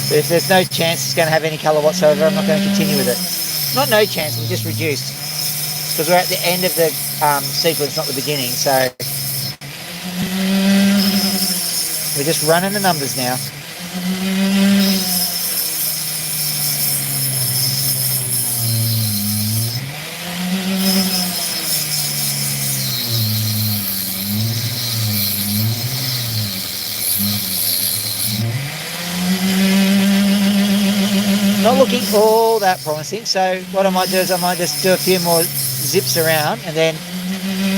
But if there's no chance it's going to have any colour whatsoever, I'm not going to continue with it. Not no chance, we've just reduced. Because we're at the end of the sequence, not the beginning, so... We're just running the numbers now. Not looking all that promising, so what I might do is I might just do a few more zips around, and then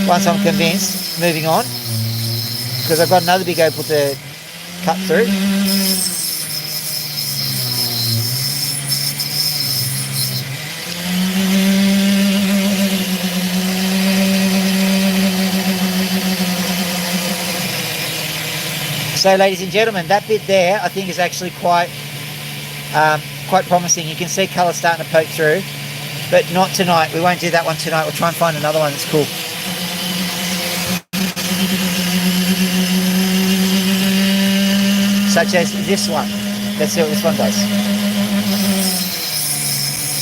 once I'm convinced, moving on, because I've got another big opal to cut through. So ladies and gentlemen, that bit there I think is actually quite promising. You can see colour starting to poke through, but not tonight. We won't do that one tonight. We'll try and find another one that's cool. Such as this one. Let's see what this one does.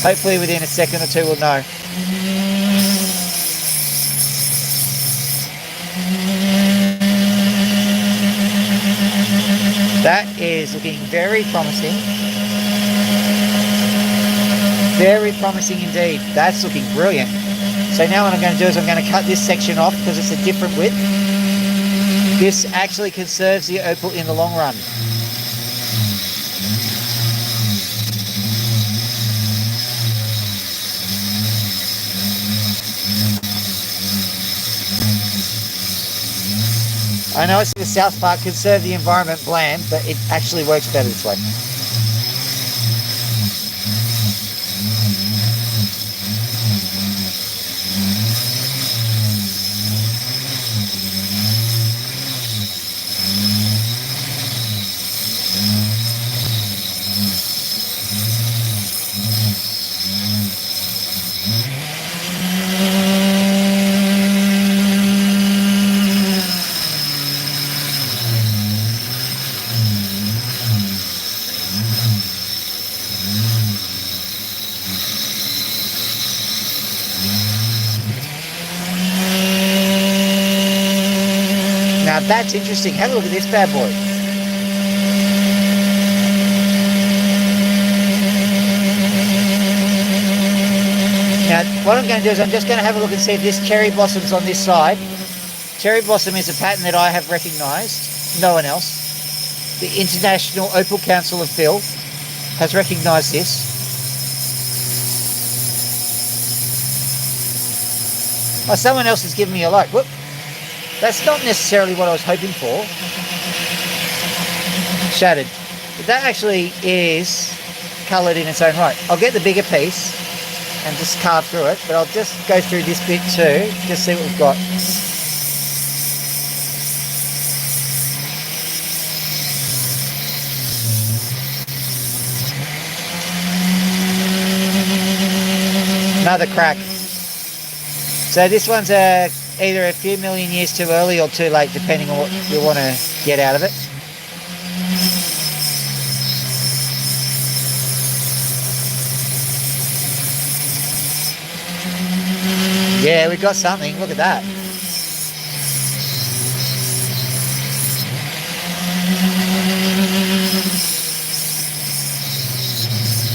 Hopefully within a second or two we'll know. That is looking very promising. Very promising indeed. That's looking brilliant. So now what I'm going to do is I'm going to cut this section off because it's a different width. This actually conserves the opal in the long run. I know it's the South Park conserve the environment bland, but it actually works better this way. Now that's interesting. Have a look at this bad boy. Now what I'm going to do is I'm just going to have a look and see if this cherry blossom's on this side. Cherry blossom is a pattern that I have recognised. No one else. The International Opal Council of Phil has recognised this. Oh, someone else has given me a like. Whoop. That's not necessarily what I was hoping for. Shattered. But that actually is coloured in its own right. I'll get the bigger piece and just carve through it, but I'll just go through this bit too, just see what we've got. Another crack. So this one's either a few million years too early or too late, depending on what you want to get out of it. Yeah, we got something. Look at that.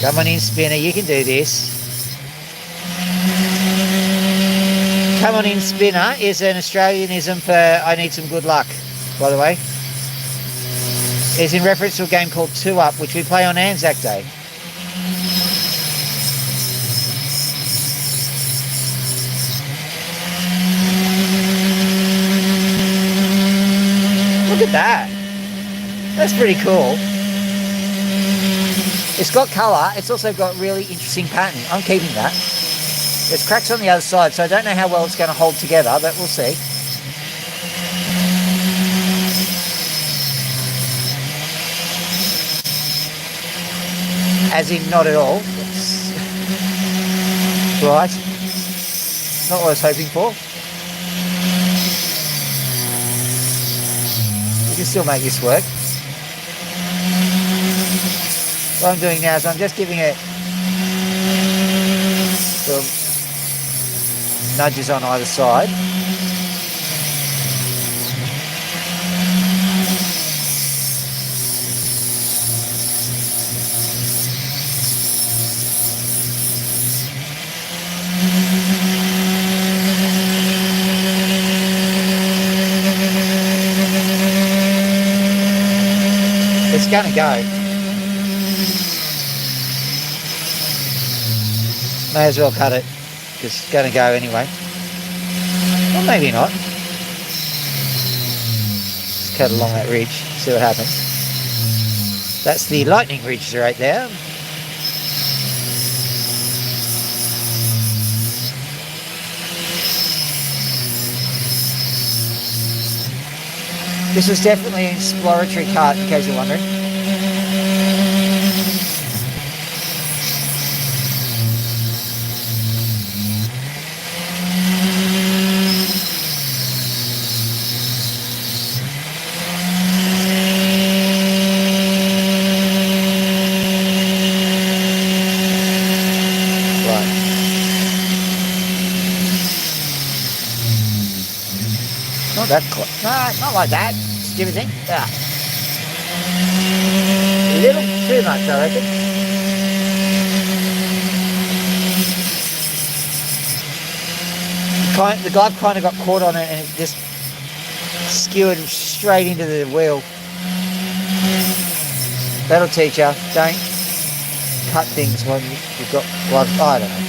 Come on in, Spinner, you can do this. Come on in, Spinner is an Australianism for I need some good luck, by the way. It's in reference to a game called 2 Up, which we play on Anzac Day. Look at that. That's pretty cool. It's got colour. It's also got really interesting pattern. I'm keeping that. There's cracks on the other side, so I don't know how well it's going to hold together, but we'll see. As in, not at all. Right. Not what I was hoping for. We can still make this work. What I'm doing now is I'm just giving it some nudges on either side. It's gonna go. May as well cut it, because it's going to go anyway. Or maybe not. Just cut along that ridge, see what happens. That's the lightning ridge right there. This was definitely an exploratory cut, in case you're wondering. That no, not like that. Do you think? Yeah. A little too much, I reckon. The glove kind of got caught on it and it just skewered straight into the wheel. That'll teach you. Don't cut things when you've got gloves. I don't know.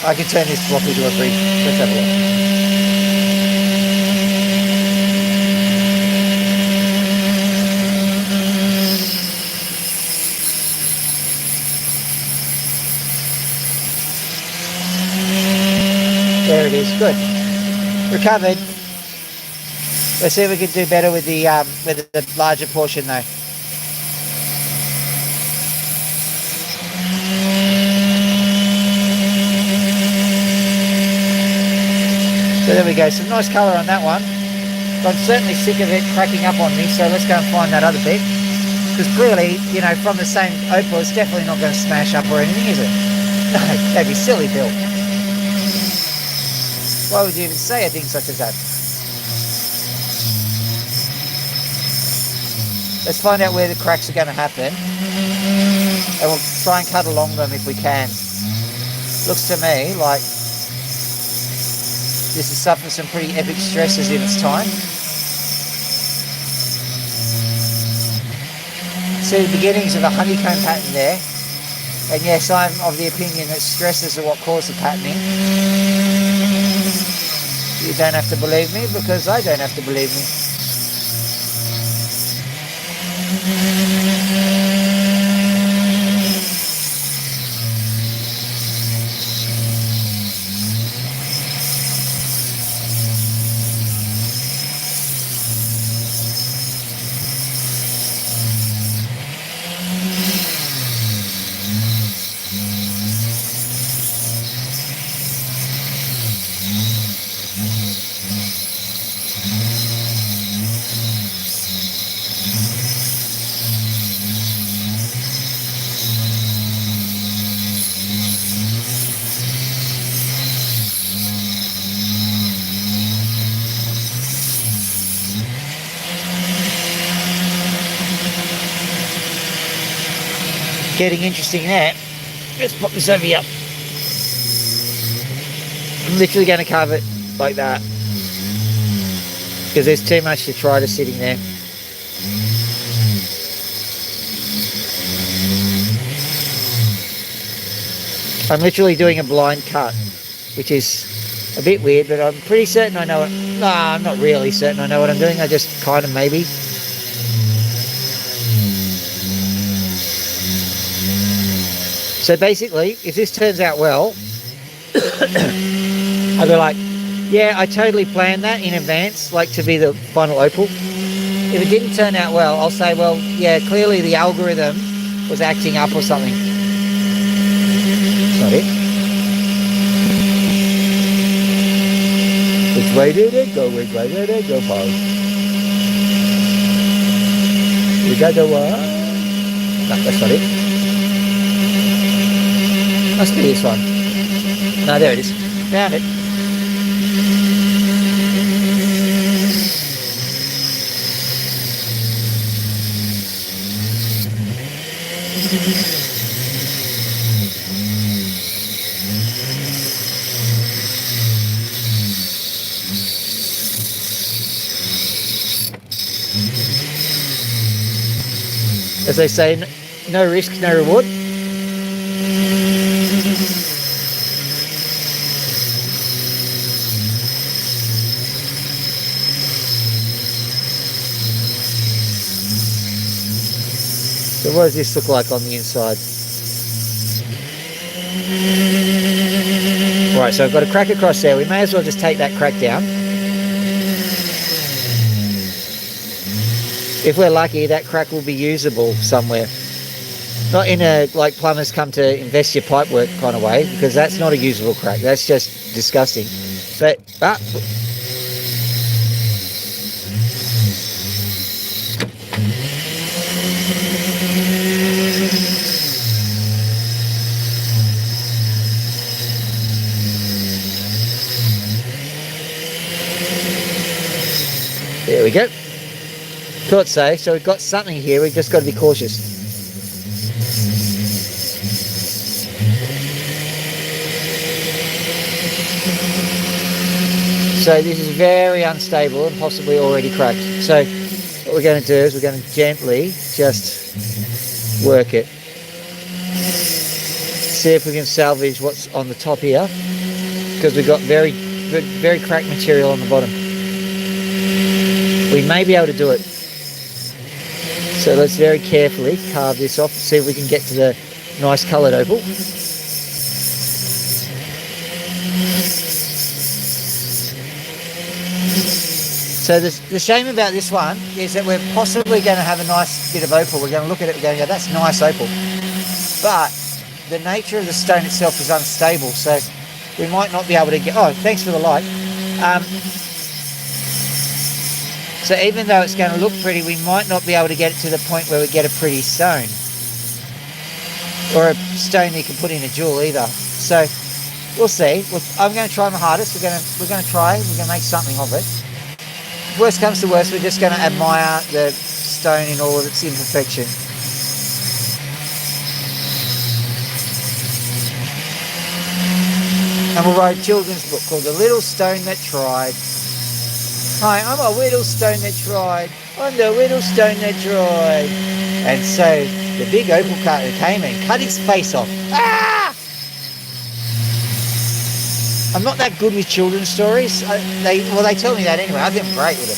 I can turn this block into a brief. Let's have a look. There it is. Good. Recovered. Let's see if we can do better with the larger portion though. So there we go, some nice colour on that one. But I'm certainly sick of it cracking up on me, so let's go and find that other bit. Because clearly, you know, from the same Opal, it's definitely not going to smash up or anything, is it? No, that'd be silly, Bill. Why would you even say a thing such as that? Let's find out where the cracks are going to happen. And we'll try and cut along them if we can. Looks to me like this has suffered some pretty epic stresses in its time. See the beginnings of a honeycomb pattern there. And yes, I'm of the opinion that stresses are what cause the patterning. You don't have to believe me because I don't have to believe me. getting interesting there. Let's pop this over here. I'm literally going to carve it like that because there's too much detritus sitting there. I'm literally doing a blind cut, which is a bit weird, but I'm pretty certain I know it. No, I'm not really certain I know what I'm doing. I just kind of maybe. So basically, if this turns out well, I'll be like, yeah, I totally planned that in advance, like to be the final opal. If it didn't turn out well, I'll say, well, yeah, clearly the algorithm was acting up or something. That's not it. Which way did it go? Which way did it go, Paul? We got the what? No, that's not it. Must be this one. No, there it is. Found it. As they say, no risk, no reward. So what does this look like on the inside? Right, so I've got a crack across there. We may as well just take that crack down. If we're lucky, that crack will be usable somewhere. Not in a, like plumbers come to invest your pipework kind of way, because that's not a usable crack. That's just disgusting. But there we go. Thought so. So we've got something here. We've just got to be cautious. So this is very unstable and possibly already cracked. So what we're going to do is we're going to gently just work it. See if we can salvage what's on the top here, because we've got very cracked material on the bottom. We may be able to do it. So let's very carefully carve this off and see if we can get to the nice coloured opal. So the shame about this one is that we're possibly going to have a nice bit of opal. We're going to look at it, we're going to go, that's nice opal. But the nature of the stone itself is unstable, so we might not be able to get... Oh, thanks for the like. So even though it's going to look pretty, we might not be able to get it to the point where we get a pretty stone. Or a stone you can put in a jewel either. So we'll see. I'm going to try my hardest. We're going to try. We're going to make something of it. Worst comes to worst, we're just going to admire the stone in all of its imperfection. And we'll write a children's book called The Little Stone That Tried. Hi, I'm a little stone that tried. I'm the little stone that tried. And so the big opal cutter came and cut his face off. Ah! I'm not that good with children's stories. They tell me that anyway. I think I'm great with them.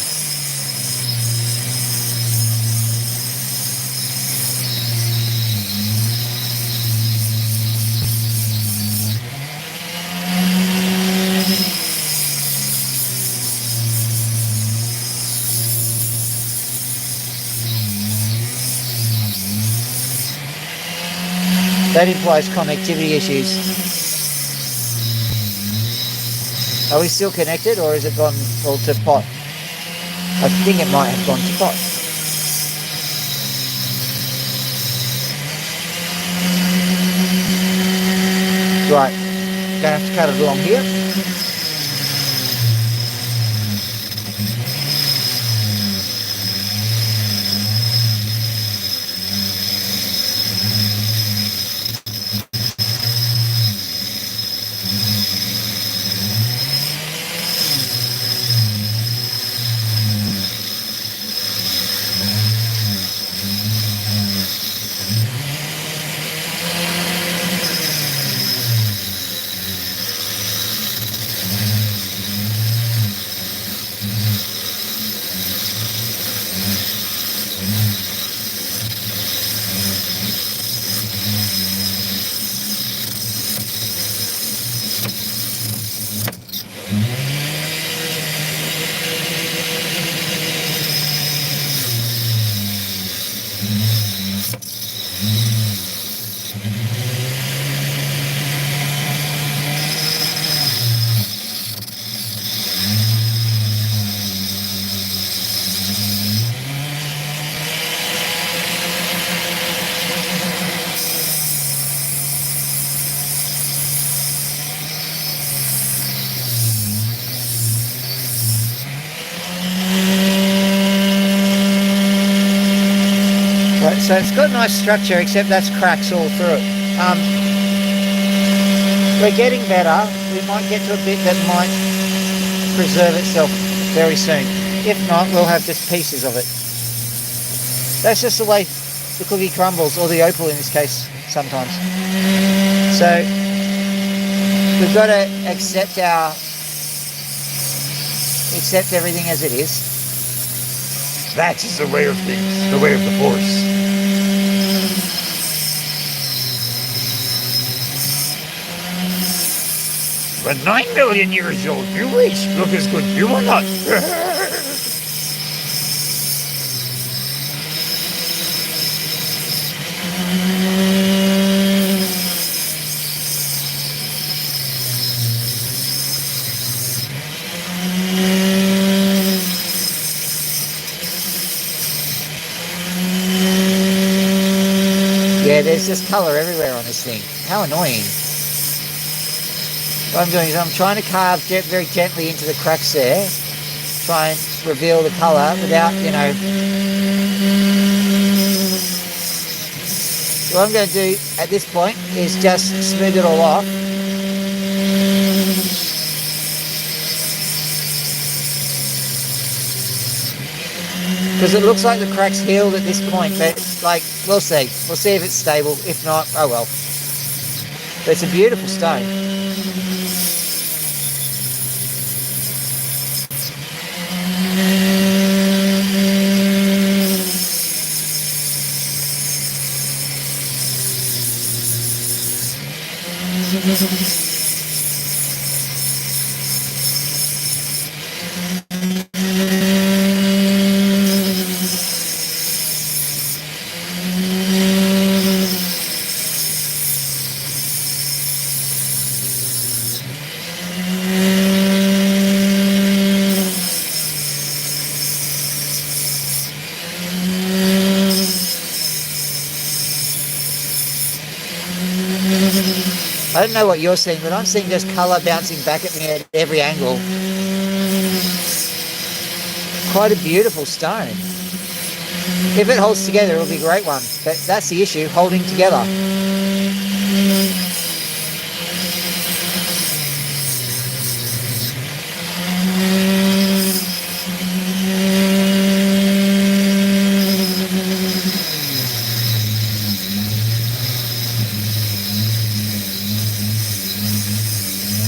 That implies connectivity issues. Are we still connected, or has it gone all to pot? I think it might have gone to pot. Right, gonna have to cut it along here. Right, so it's got a nice structure, except that's cracks all through it. We're getting better. We might get to a bit that might preserve itself very soon. If not, we'll have just pieces of it. That's just the way the cookie crumbles, or the opal in this case, sometimes. So we've got to accept everything as it is. That is the way of things, the way of the Force. When 9 million years old, you each look as good. You will not. Yeah, there's just colour everywhere on this thing. How annoying. What I'm doing is I'm trying to carve very gently into the cracks there. Try and reveal the colour without, What I'm going to do at this point is just smooth it all off. Because it looks like the crack's healed at this point, but we'll see. We'll see if it's stable. If not, oh well. But it's a beautiful stone. I don't know what you're seeing, but I'm seeing just colour bouncing back at me at every angle. Quite a beautiful stone. If it holds together, it'll be a great one. But that's the issue, holding together.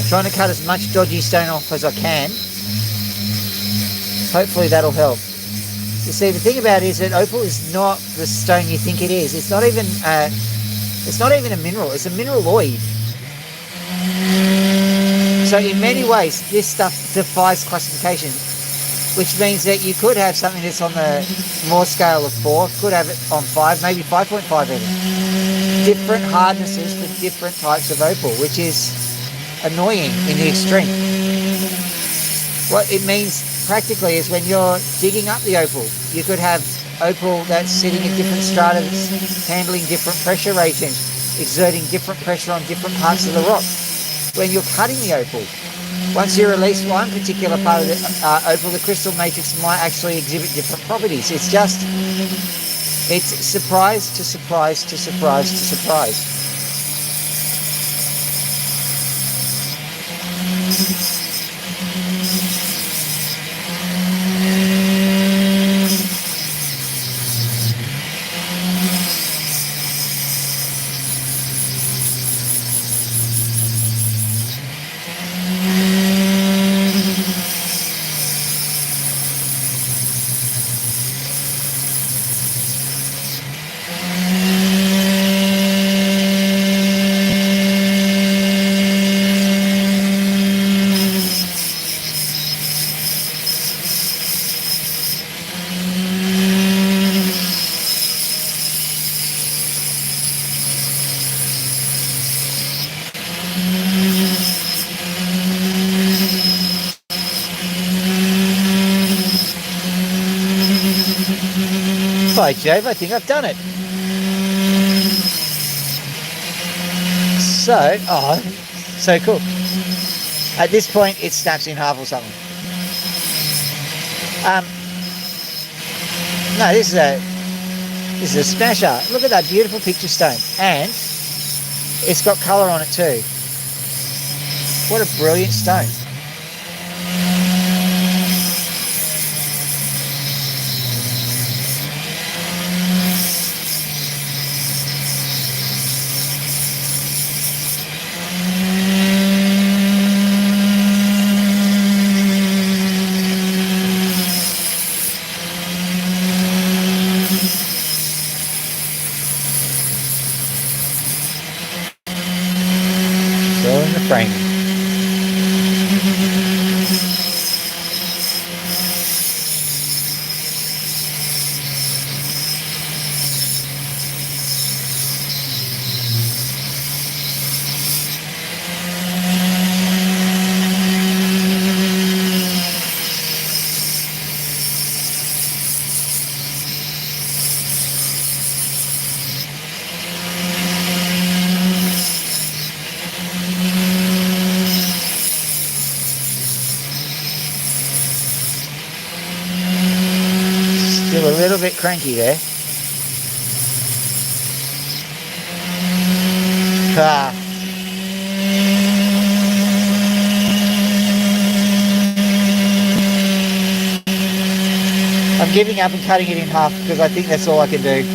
Trying to cut as much dodgy stone off as I can. Hopefully that'll help. You see, the thing about it is that opal is not the stone you think it is. It's not even a mineral. It's a mineraloid. So in many ways, this stuff defies classification, which means that you could have something that's on the more scale of 4, could have it on 5, maybe 5.5 even. Different hardnesses for different types of opal, which is annoying in the extreme. What it means practically is when you're digging up the opal, you could have opal that's sitting in different strata, handling different pressure regimes, exerting different pressure on different parts of the rock. When you're cutting the opal, once you release one particular part of the opal, the crystal matrix might actually exhibit different properties. It's surprise to surprise to surprise to surprise. by Jove, I think I've done it. So, so cool. At this point, it snaps in half or something. No, this is a smasher. Look at that beautiful picture stone, and it's got colour on it too. What a brilliant stone. Still in the frame. Still a little bit cranky there. Ah. I'm giving up and cutting it in half because I think that's all I can do.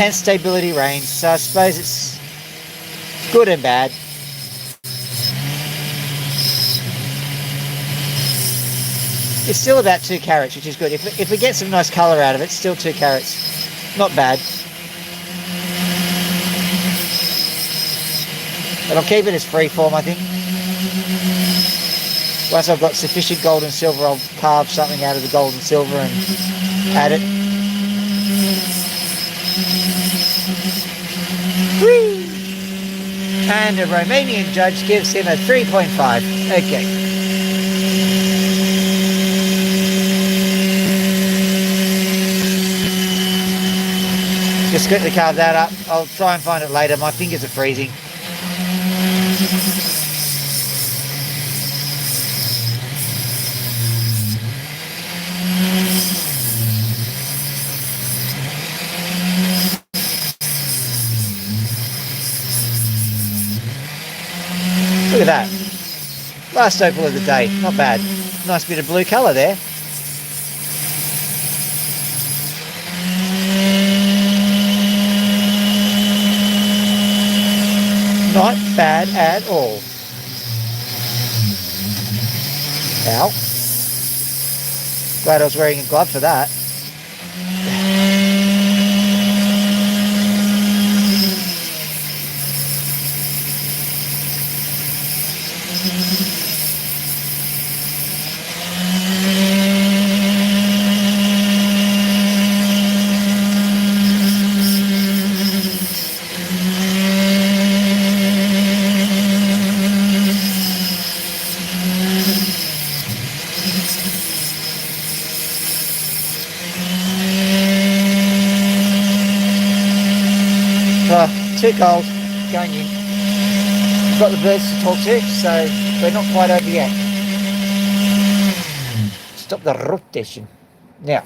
And stability range, so I suppose it's good and bad. It's still about 2 carats, which is good. If we get some nice colour out of it, still 2 carats. Not bad. But I'll keep it as freeform, I think. Once I've got sufficient gold and silver, I'll carve something out of the gold and silver and add it. Whee! And a Romanian judge gives him a 3.5. Okay. Just quickly carve that up. I'll try and find it later. My fingers are freezing. Look at that. Last opal of the day. Not bad. Nice bit of blue colour there. Not bad at all. Ow. Glad I was wearing a glove for that. Too cold, going in. We've got the birds to talk to, so we're not quite over yet. Stop the rotation. Now,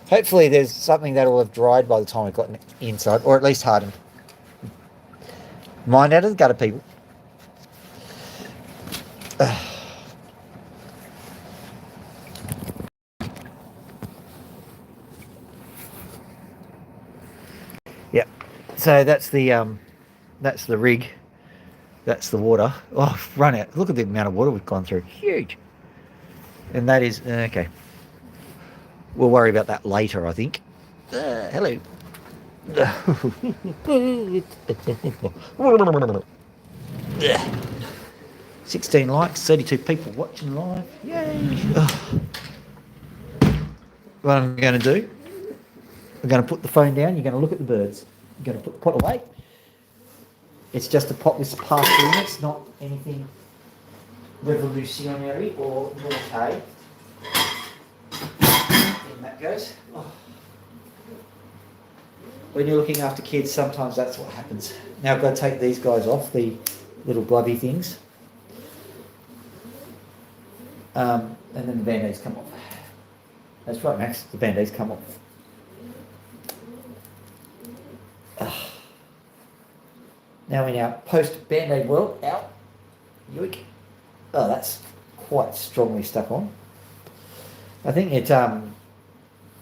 hopefully there's something that will have dried by the time we've gotten inside, or at least hardened. Mind out of the gutter, people. Yep. So that's the rig. That's the water. Oh, I've run out. Look at the amount of water we've gone through. Huge. And that is okay. We'll worry about that later, I think. Hello. Yeah. 16 likes, 32 people watching live. Yay! Ugh. What I'm going to do, I'm going to put the phone down, you're going to look at the birds. You're going to put the pot away. It's just a pot with past units, not anything revolutionary or military. In that goes. Oh. When you're looking after kids, sometimes that's what happens. Now I've got to take these guys off, the little blubby things. And then the band-aids come off. That's right, Max, the band-aids come off. Now in our post-band-aid world, out. Yoink. Oh, that's quite strongly stuck on. I think it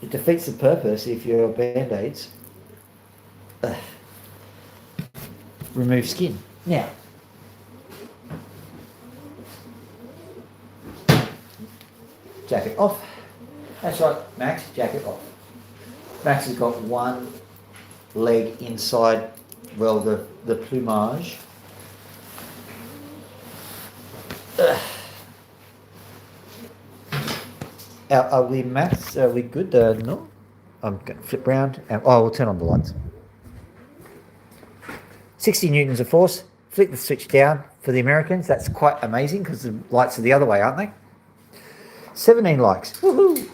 defeats the purpose if your band-aids remove skin. Now, jacket off. That's right, Max, jacket off. Max has got one leg inside, well, the plumage. Are we, Max? Are we good? No? I'm going to flip round. We'll turn on the lights. 60 newtons of force. Flick the switch down for the Americans. That's quite amazing because the lights are the other way, aren't they? 17 likes. Woohoo!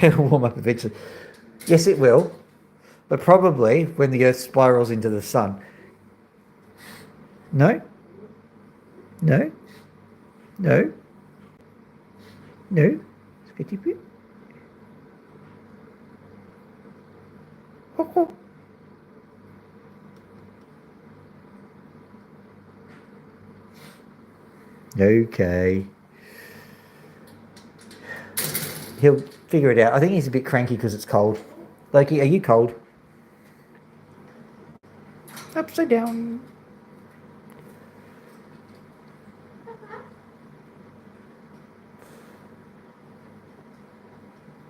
It'll warm up eventually. Yes, it will. But probably when the Earth spirals into the sun. No? No? No? No? Sketchy bit. Okay. He'll figure it out. I think he's a bit cranky because it's cold. Loki, are you cold? Upside down.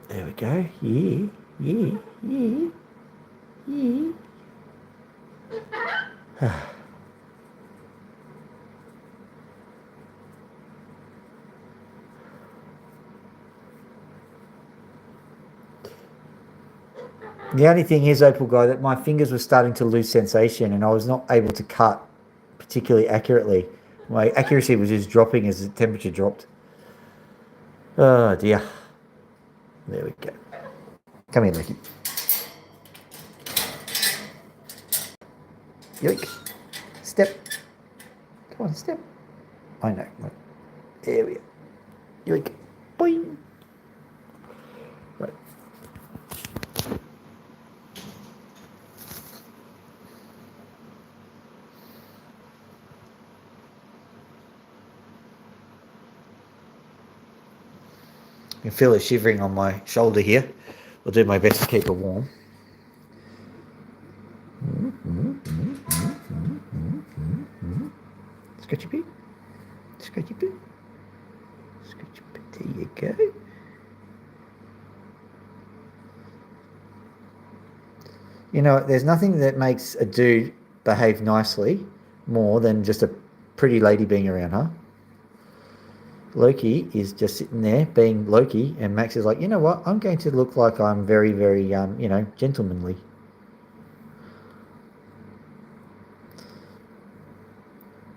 There we go. Yeah, yeah, yeah, yeah. The only thing is, Opal guy, that my fingers were starting to lose sensation and I was not able to cut particularly accurately. My accuracy was just dropping as the temperature dropped. Oh dear. There we go. Come here, Mickey. Yoink. Step. Come on, step. I know. There we go. Yoink. Boing. Right. I can feel it shivering on my shoulder here. I'll do my best to keep it warm. Scratchy bit. Scratchy bit. Scratchy bit. There you go. You know, there's nothing that makes a dude behave nicely more than just a pretty lady being around, huh? Loki is just sitting there being Loki, and Max is like, you know what? I'm going to look like I'm very, very, gentlemanly.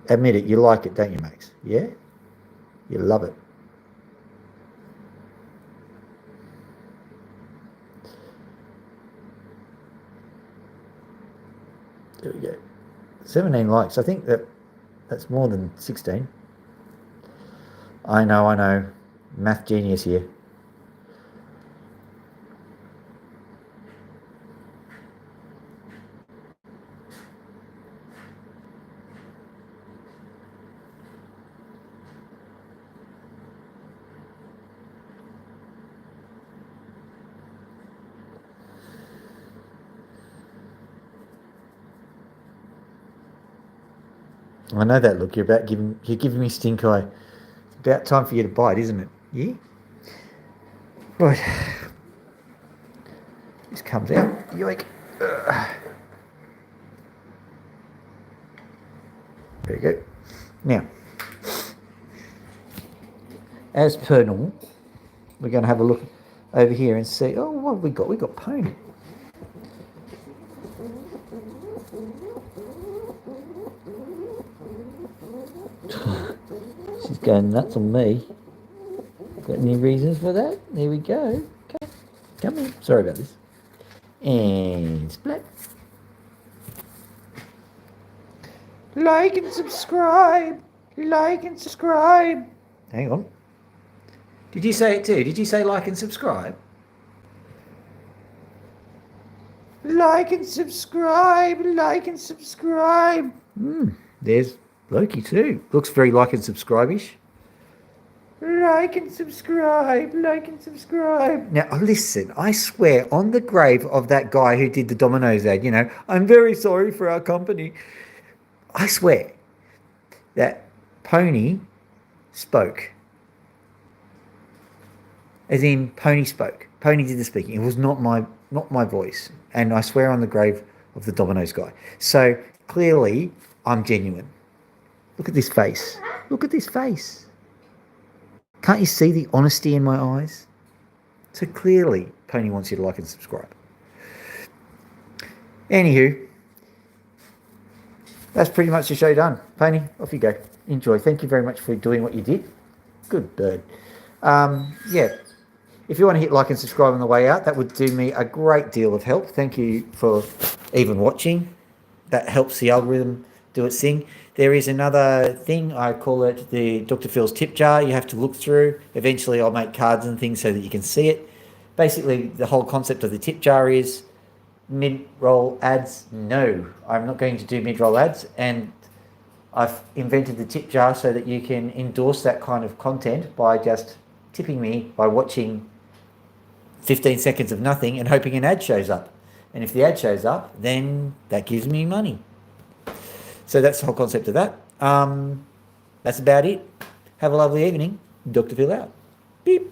Admit it, you like it, don't you, Max? Yeah? You love it. There we go. 17 likes. I think that's more than 16. I know. Math genius here. I know that look. You're giving me stink eye. It's about time for you to bite, isn't it? Yeah? Right. This comes out. Yoink. There you go. Now, as per normal, we're going to have a look over here and see, oh, what have we got? We've got Pony. She's going nuts on me. Got any reasons for that? There we go. Okay. Come in. Sorry about this. And split. Like and subscribe. Like and subscribe. Hang on. Did you say it too? Did you say like and subscribe? Like and subscribe. Like and subscribe. There's Loki too. Looks very like and subscribe-ish. Like and subscribe. Like and subscribe. Now, listen, I swear on the grave of that guy who did the Domino's ad, you know, I'm very sorry for our company. I swear that Pony spoke. As in, Pony spoke. Pony did the speaking. It was not my voice. And I swear on the grave of the Domino's guy. So, clearly, I'm genuine. Look at this face. Look at this face. Can't you see the honesty in my eyes? So, clearly, Pony wants you to like and subscribe. Anywho, that's pretty much the show done. Pony, off you go. Enjoy. Thank you very much for doing what you did. Good bird. Yeah. If you want to hit like and subscribe on the way out, that would do me a great deal of help. Thank you for even watching. That helps the algorithm do its thing. There is another thing, I call it the Dr. Phil's tip jar. You have to look through. Eventually I'll make cards and things so that you can see it. Basically, the whole concept of the tip jar is mid-roll ads. No, I'm not going to do mid-roll ads. And I've invented the tip jar so that you can endorse that kind of content by just tipping me by watching 15 seconds of nothing and hoping an ad shows up. And if the ad shows up, then that gives me money. So that's the whole concept of that. That's about it. Have a lovely evening. Dr. Phil out. Beep.